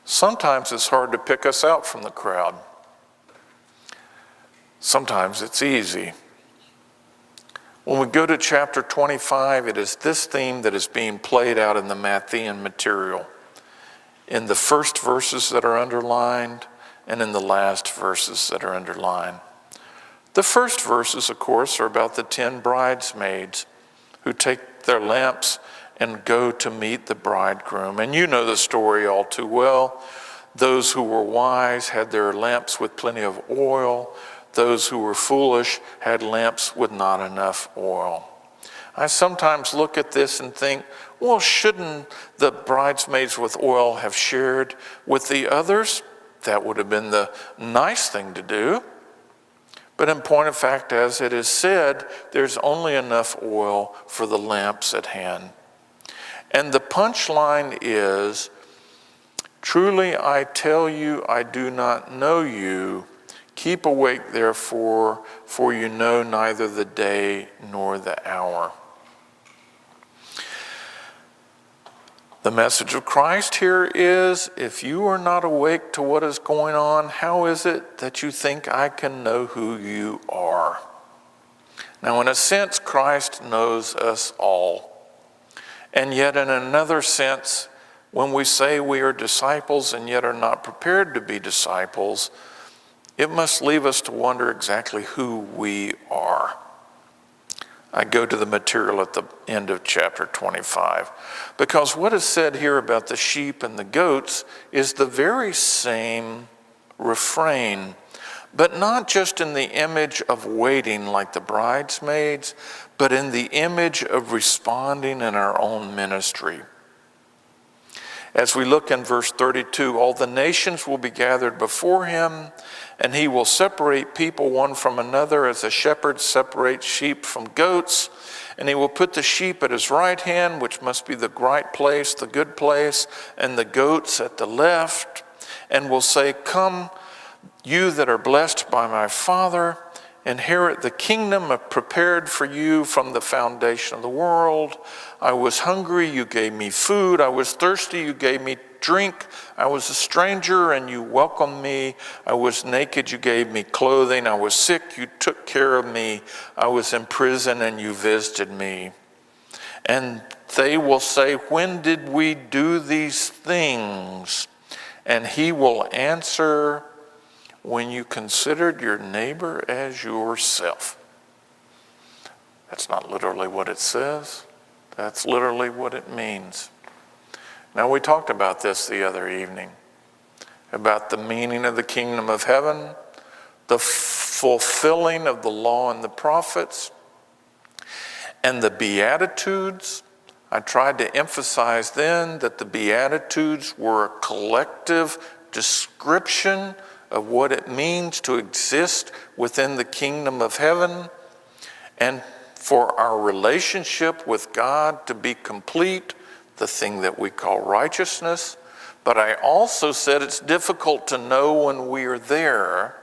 Sometimes it's hard to pick us out from the crowd. Sometimes it's easy. When we go to chapter 25, it is this theme that is being played out in the Matthean material, in the first verses that are underlined and in the last verses that are underlined. The first verses, of course, are about the 10 bridesmaids who take their lamps and go to meet the bridegroom. And you know the story all too well. Those who were wise had their lamps with plenty of oil. Those who were foolish had lamps with not enough oil. I sometimes look at this and think, well, shouldn't the bridesmaids with oil have shared with the others? That would have been the nice thing to do. But in point of fact, as it is said, there's only enough oil for the lamps at hand. And the punchline is, truly I tell you, I do not know you. Keep awake, therefore, for you know neither the day nor the hour. The message of Christ here is, if you are not awake to what is going on, how is it that you think I can know who you are? Now, in a sense, Christ knows us all. And yet, in another sense, when we say we are disciples and yet are not prepared to be disciples, it must leave us to wonder exactly who we are. I go to the material at the end of chapter 25, because what is said here about the sheep and the goats is the very same refrain, but not just in the image of waiting like the bridesmaids, but in the image of responding in our own ministry. As we look in verse 32, all the nations will be gathered before him, and he will separate people one from another as a shepherd separates sheep from goats. And he will put the sheep at his right hand, which must be the right place, the good place, and the goats at the left, and will say, come, you that are blessed by my Father, inherit the kingdom prepared for you from the foundation of the world. I was hungry, you gave me food. I was thirsty, you gave me drink. I was a stranger, and you welcomed me. I was naked, you gave me clothing. I was sick, you took care of me. I was in prison, and you visited me. And they will say, when did we do these things? And he will answer, when you considered your neighbor as yourself. That's not literally what it says. That's literally what it means. Now, we talked about this the other evening, about the meaning of the kingdom of heaven, the fulfilling of the law and the prophets, and the Beatitudes. I tried to emphasize then that the Beatitudes were a collective description of what it means to exist within the kingdom of heaven, and for our relationship with God to be complete, the thing that we call righteousness. But I also said it's difficult to know when we are there.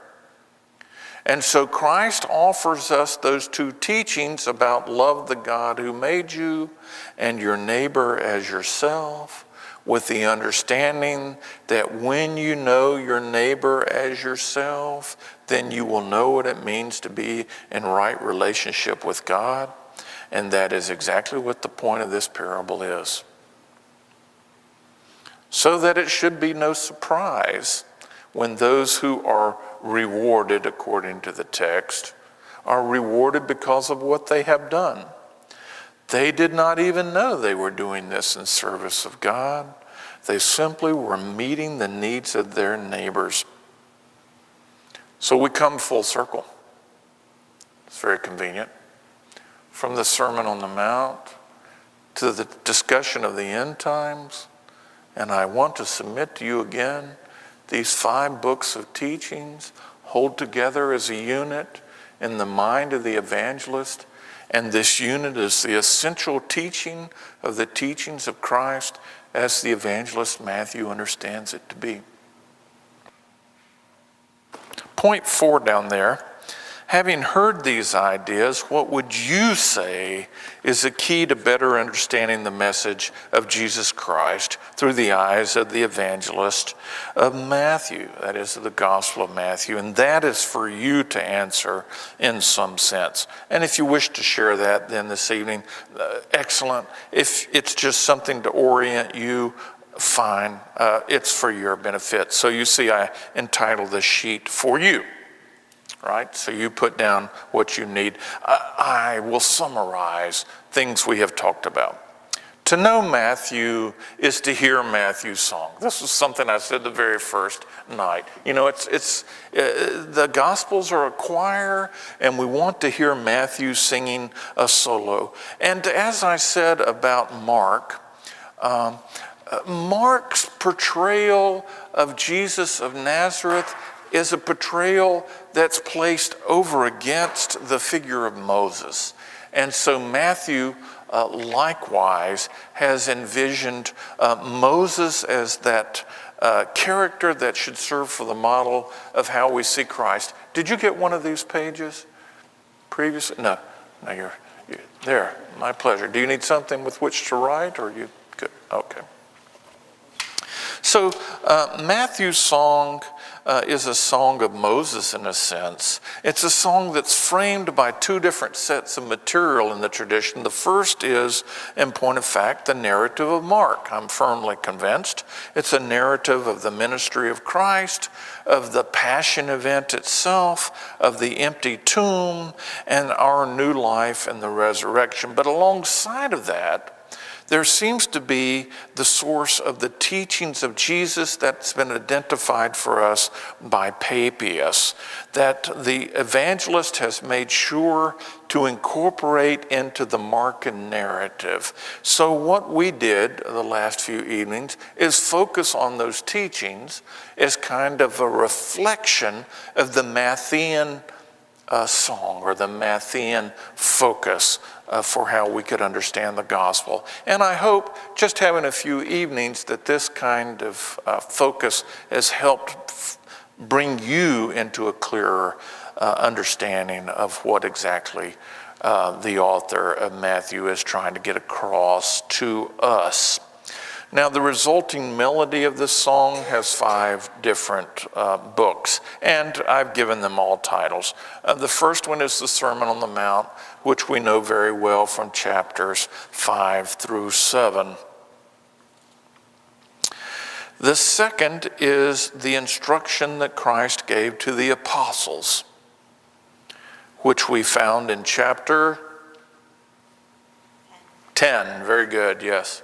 And so Christ offers us those two teachings about love the God who made you and your neighbor as yourself, with the understanding that when you know your neighbor as yourself, then you will know what it means to be in right relationship with God. And that is exactly what the point of this parable is. So that it should be no surprise when those who are rewarded according to the text are rewarded because of what they have done. They did not even know they were doing this in service of God. They simply were meeting the needs of their neighbors. So we come full circle. It's very convenient. From the Sermon on the Mount to the discussion of the end times. And I want to submit to you again, these 5 books of teachings hold together as a unit in the mind of the evangelist, And this unit is the essential teaching of the teachings of Christ as the evangelist Matthew understands it to be. Point 4 down there. Having heard these ideas, what would you say is the key to better understanding the message of Jesus Christ through the eyes of the evangelist of Matthew, that is, the Gospel of Matthew? And that is for you to answer in some sense. And if you wish to share that then this evening, excellent. If it's just something to orient you, fine. It's for your benefit. So you see, I entitled the sheet For You. Right? So you put down what you need. I will summarize things we have talked about. To know Matthew is to hear Matthew's song. This was something I said the very first night. You know, it's the Gospels are a choir, and we want to hear Matthew singing a solo. And as I said about Mark, Mark's portrayal of Jesus of Nazareth is a portrayal that's placed over against the figure of Moses. And so Matthew likewise has envisioned Moses as that character that should serve for the model of how we see Christ. Did you get one of these pages previously? No, you're there. My pleasure. Do you need something with which to write, or are you good? Okay. So Matthew's song is a song of Moses in a sense. It's a song that's framed by two different sets of material in the tradition. The first is, in point of fact, the narrative of Mark. I'm firmly convinced. It's a narrative of the ministry of Christ, of the passion event itself, of the empty tomb, and our new life and the resurrection. But alongside of that, there seems to be the source of the teachings of Jesus that's been identified for us by Papias, that the evangelist has made sure to incorporate into the Markan narrative. So what we did the last few evenings is focus on those teachings as kind of a reflection of the Matthean song, or the Matthean focus for how we could understand the gospel. And I hope just having a few evenings that this kind of focus has helped bring you into a clearer understanding of what exactly the author of Matthew is trying to get across to us. Now, the resulting melody of this song has 5 different books, and I've given them all titles. The first one is the Sermon on the Mount, which we know very well from chapters 5 through 7. The second is the instruction that Christ gave to the apostles, which we found in chapter 10. Very good, yes.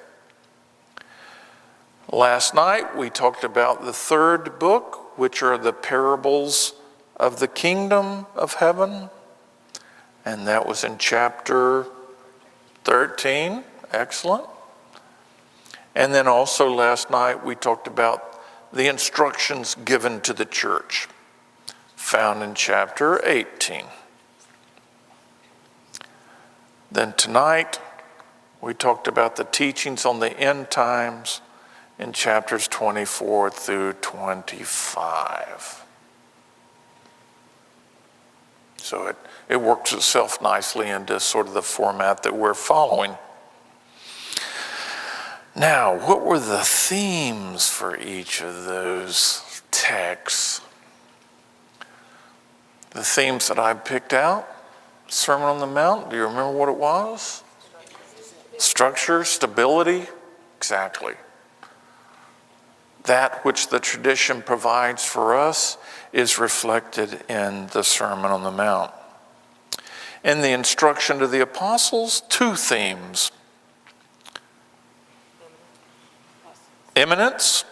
Last night, we talked about the third book, which are the parables of the kingdom of heaven. And that was in chapter 13. Excellent. And then also last night, we talked about the instructions given to the church, found in chapter 18. Then tonight, we talked about the teachings on the end times in chapters 24 through 25. So it works itself nicely into sort of the format that we're following. Now, what were the themes for each of those texts? The themes that I picked out, Sermon on the Mount, do you remember what it was? Structure, stability, exactly. That which the tradition provides for us is reflected in the Sermon on the Mount. In the instruction to the apostles, 2 themes. Imminence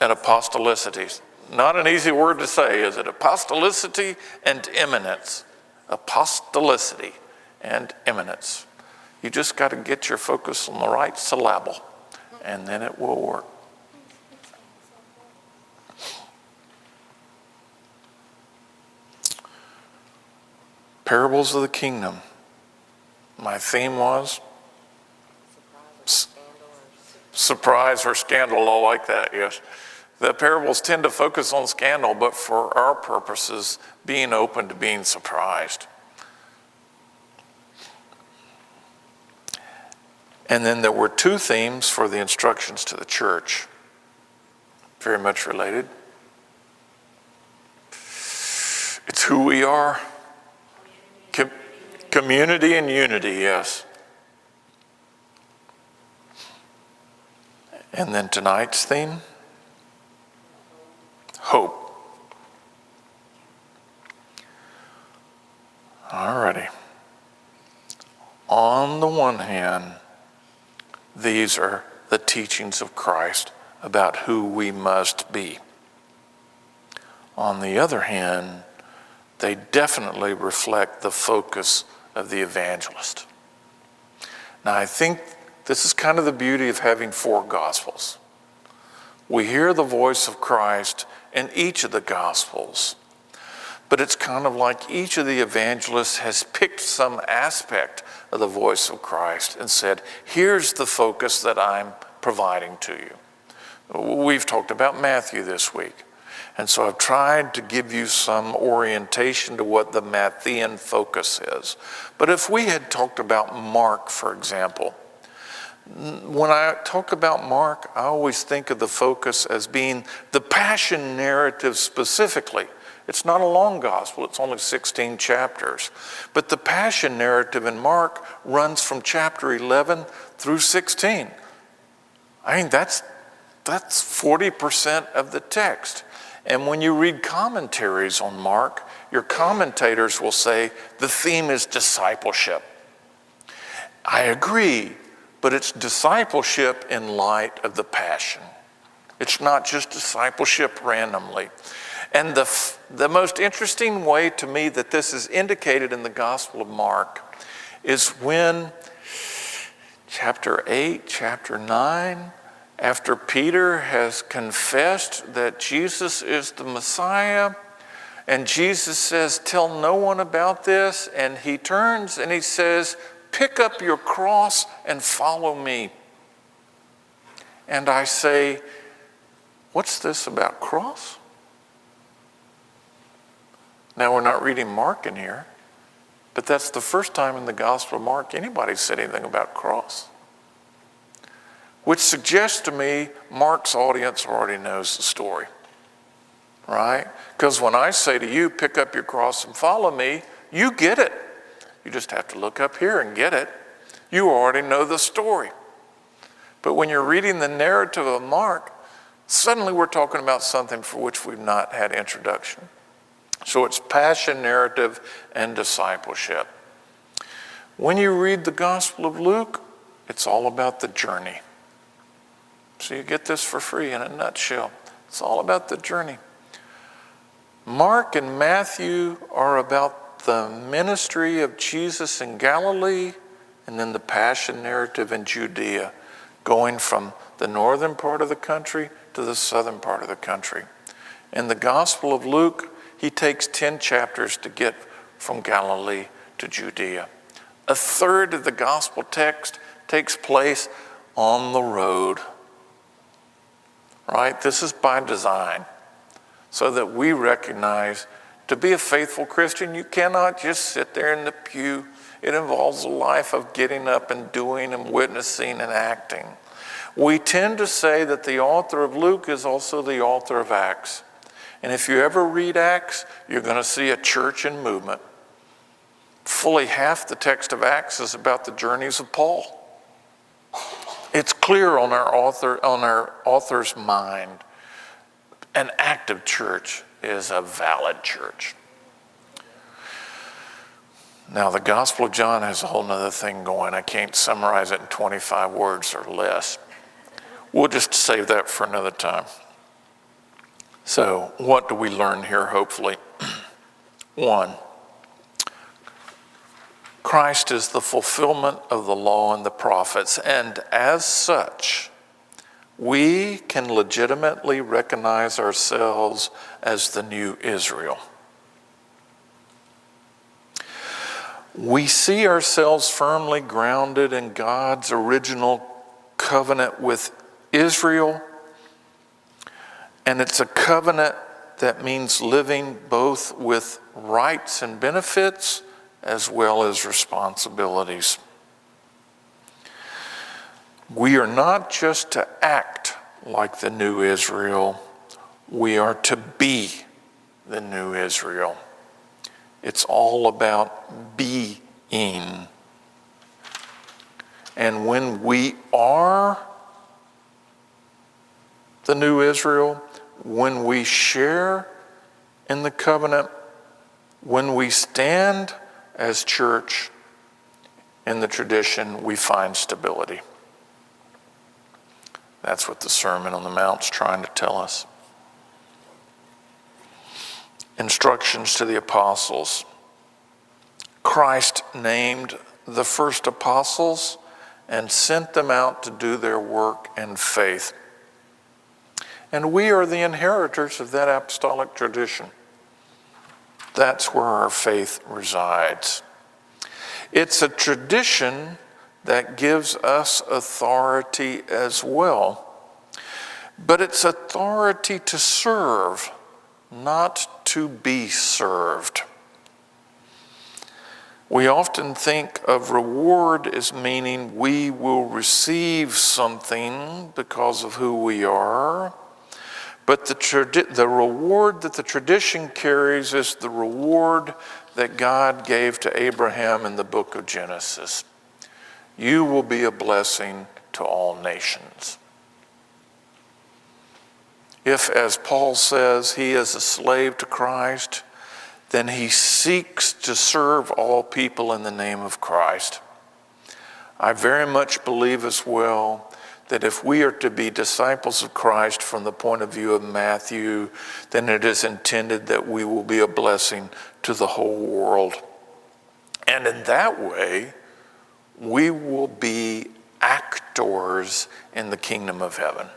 and apostolicity. Not an easy word to say, is it? Apostolicity and imminence. Apostolicity and imminence. You just got to get your focus on the right syllable, and then it will work. parables of the kingdom. My theme was surprise or scandal. I like that, yes. The parables tend to focus on scandal, but for our purposes, being open to being surprised. And then there were two themes for the instructions to the church, very much related. It's who we are. Community and unity, yes. And then tonight's theme, hope. Alrighty. On the one hand, these are the teachings of Christ about who we must be. On the other hand, they definitely reflect the focus of the evangelist. Now, I think this is kind of the beauty of having four Gospels. We hear the voice of Christ in each of the Gospels, but it's kind of like each of the evangelists has picked some aspect of the voice of Christ and said, here's the focus that I'm providing to you. We've talked about Matthew this week. And so I've tried to give you some orientation to what the Matthean focus is. But if we had talked about Mark, for example, when I talk about Mark, I always think of the focus as being the passion narrative specifically. It's not a long gospel, it's only 16 chapters. But the passion narrative in Mark runs from chapter 11 through 16. I mean, that's 40% of the text. And when you read commentaries on Mark, your commentators will say the theme is discipleship. I agree, but it's discipleship in light of the passion. It's not just discipleship randomly. And the most interesting way to me that this is indicated in the Gospel of Mark is when chapter 8, chapter 9, after Peter has confessed that Jesus is the Messiah, and Jesus says, tell no one about this, and he turns and he says, pick up your cross and follow me. And I say, what's this about cross? Now, we're not reading Mark in here, but that's the first time in the Gospel of Mark anybody said anything about cross. Which suggests to me Mark's audience already knows the story, right? Because when I say to you, pick up your cross and follow me, you get it. You just have to look up here and get it. You already know the story. But when you're reading the narrative of Mark, suddenly we're talking about something for which we've not had introduction. So it's passion narrative and discipleship. When you read the Gospel of Luke, it's all about the journey. So you get this for free in a nutshell. It's all about the journey. Mark and Matthew are about the ministry of Jesus in Galilee and then the passion narrative in Judea, going from the northern part of the country to the southern part of the country. In the Gospel of Luke, he takes 10 chapters to get from Galilee to Judea. A third of the gospel text takes place on the road. Right? This is by design, so that we recognize to be a faithful Christian, you cannot just sit there in the pew. It involves a life of getting up and doing and witnessing and acting. We tend to say that the author of Luke is also the author of Acts. And if you ever read Acts, you're going to see a church in movement. Fully half the text of Acts is about the journeys of Paul. It's clear on our author's mind, an active church is a valid church. Now, the Gospel of John has a whole other thing going. I can't summarize it in 25 words or less. We'll just save that for another time. So, what do we learn here, hopefully? One, Christ is the fulfillment of the law and the prophets, and as such, we can legitimately recognize ourselves as the new Israel. We see ourselves firmly grounded in God's original covenant with Israel, and it's a covenant that means living both with rights and benefits as well as responsibilities. We are not just to act like the new Israel, we are to be the new Israel. It's all about being. And when we are the new Israel, when we share in the covenant, when we stand as church in the tradition, we find stability. That's what the Sermon on the Mount's trying to tell us. Instructions to the apostles. Christ named the first apostles and sent them out to do their work in faith. And we are the inheritors of that apostolic tradition. That's where our faith resides. It's a tradition that gives us authority as well. But it's authority to serve, not to be served. We often think of reward as meaning we will receive something because of who we are. But the reward that the tradition carries is the reward that God gave to Abraham in the book of Genesis. You will be a blessing to all nations. If, as Paul says, he is a slave to Christ, then he seeks to serve all people in the name of Christ. I very much believe as well that if we are to be disciples of Christ from the point of view of Matthew, then it is intended that we will be a blessing to the whole world. And in that way, we will be actors in the kingdom of heaven.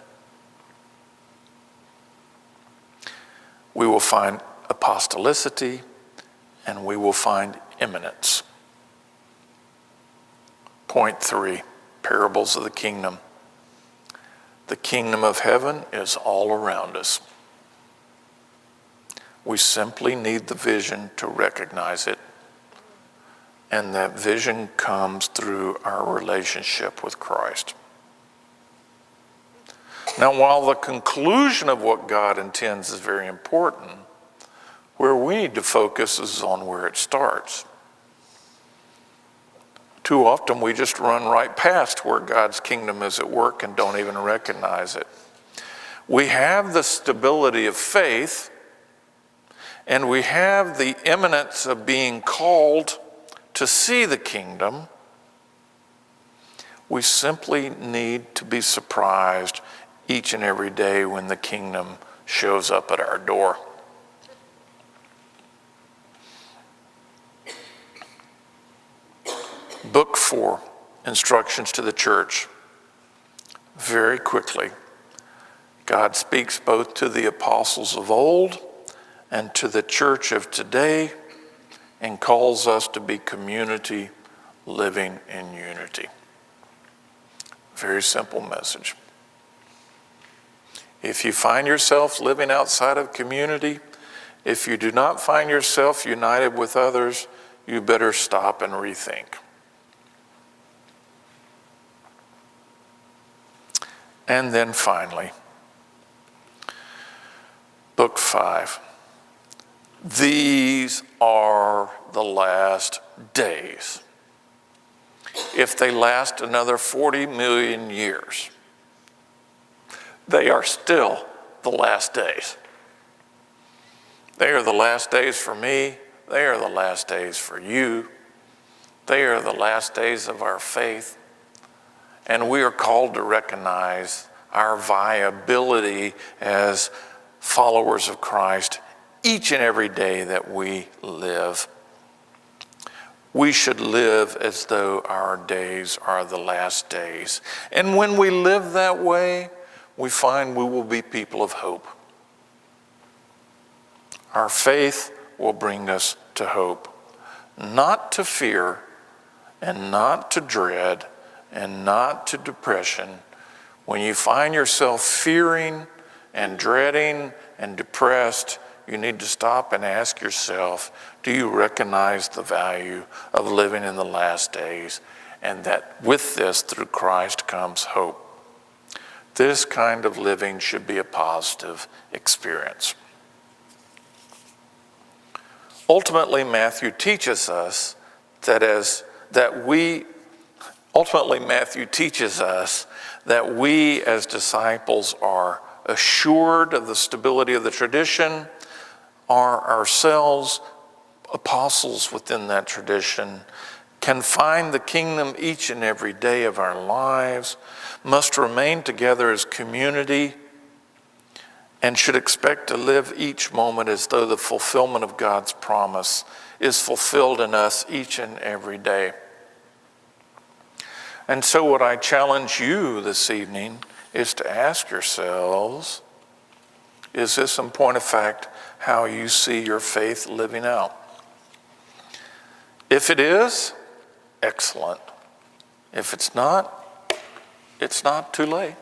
We will find apostolicity and we will find eminence. Point 3, parables of the kingdom. The kingdom of heaven is all around us. We simply need the vision to recognize it. And that vision comes through our relationship with Christ. Now, while the conclusion of what God intends is very important, where we need to focus is on where it starts. Too often we just run right past where God's kingdom is at work and don't even recognize it. We have the stability of faith, and we have the eminence of being called to see the kingdom. We simply need to be surprised each and every day when the kingdom shows up at our door. Book 4, Instructions to the Church. Very quickly, God speaks both to the apostles of old and to the church of today and calls us to be community living in unity. Very simple message. If you find yourself living outside of community, if you do not find yourself united with others, you better stop and rethink. And then finally, Book 5. These are the last days. If they last another 40 million years, they are still the last days. They are the last days for me. They are the last days for you. They are the last days of our faith. And we are called to recognize our viability as followers of Christ each and every day that we live. We should live as though our days are the last days. And when we live that way, we find we will be people of hope. Our faith will bring us to hope. not to fear and not to dread and not to depression. When you find yourself fearing and dreading and depressed, you need to stop and ask yourself, do you recognize the value of living in the last days? And that with this, through Christ, comes hope. This kind of living should be a positive experience. Ultimately, Matthew teaches us that we as disciples are assured of the stability of the tradition, are ourselves apostles within that tradition, can find the kingdom each and every day of our lives, must remain together as community, and should expect to live each moment as though the fulfillment of God's promise is fulfilled in us each and every day. And so what I challenge you this evening is to ask yourselves, is this in point of fact how you see your faith living out? If it is, excellent. If it's not too late.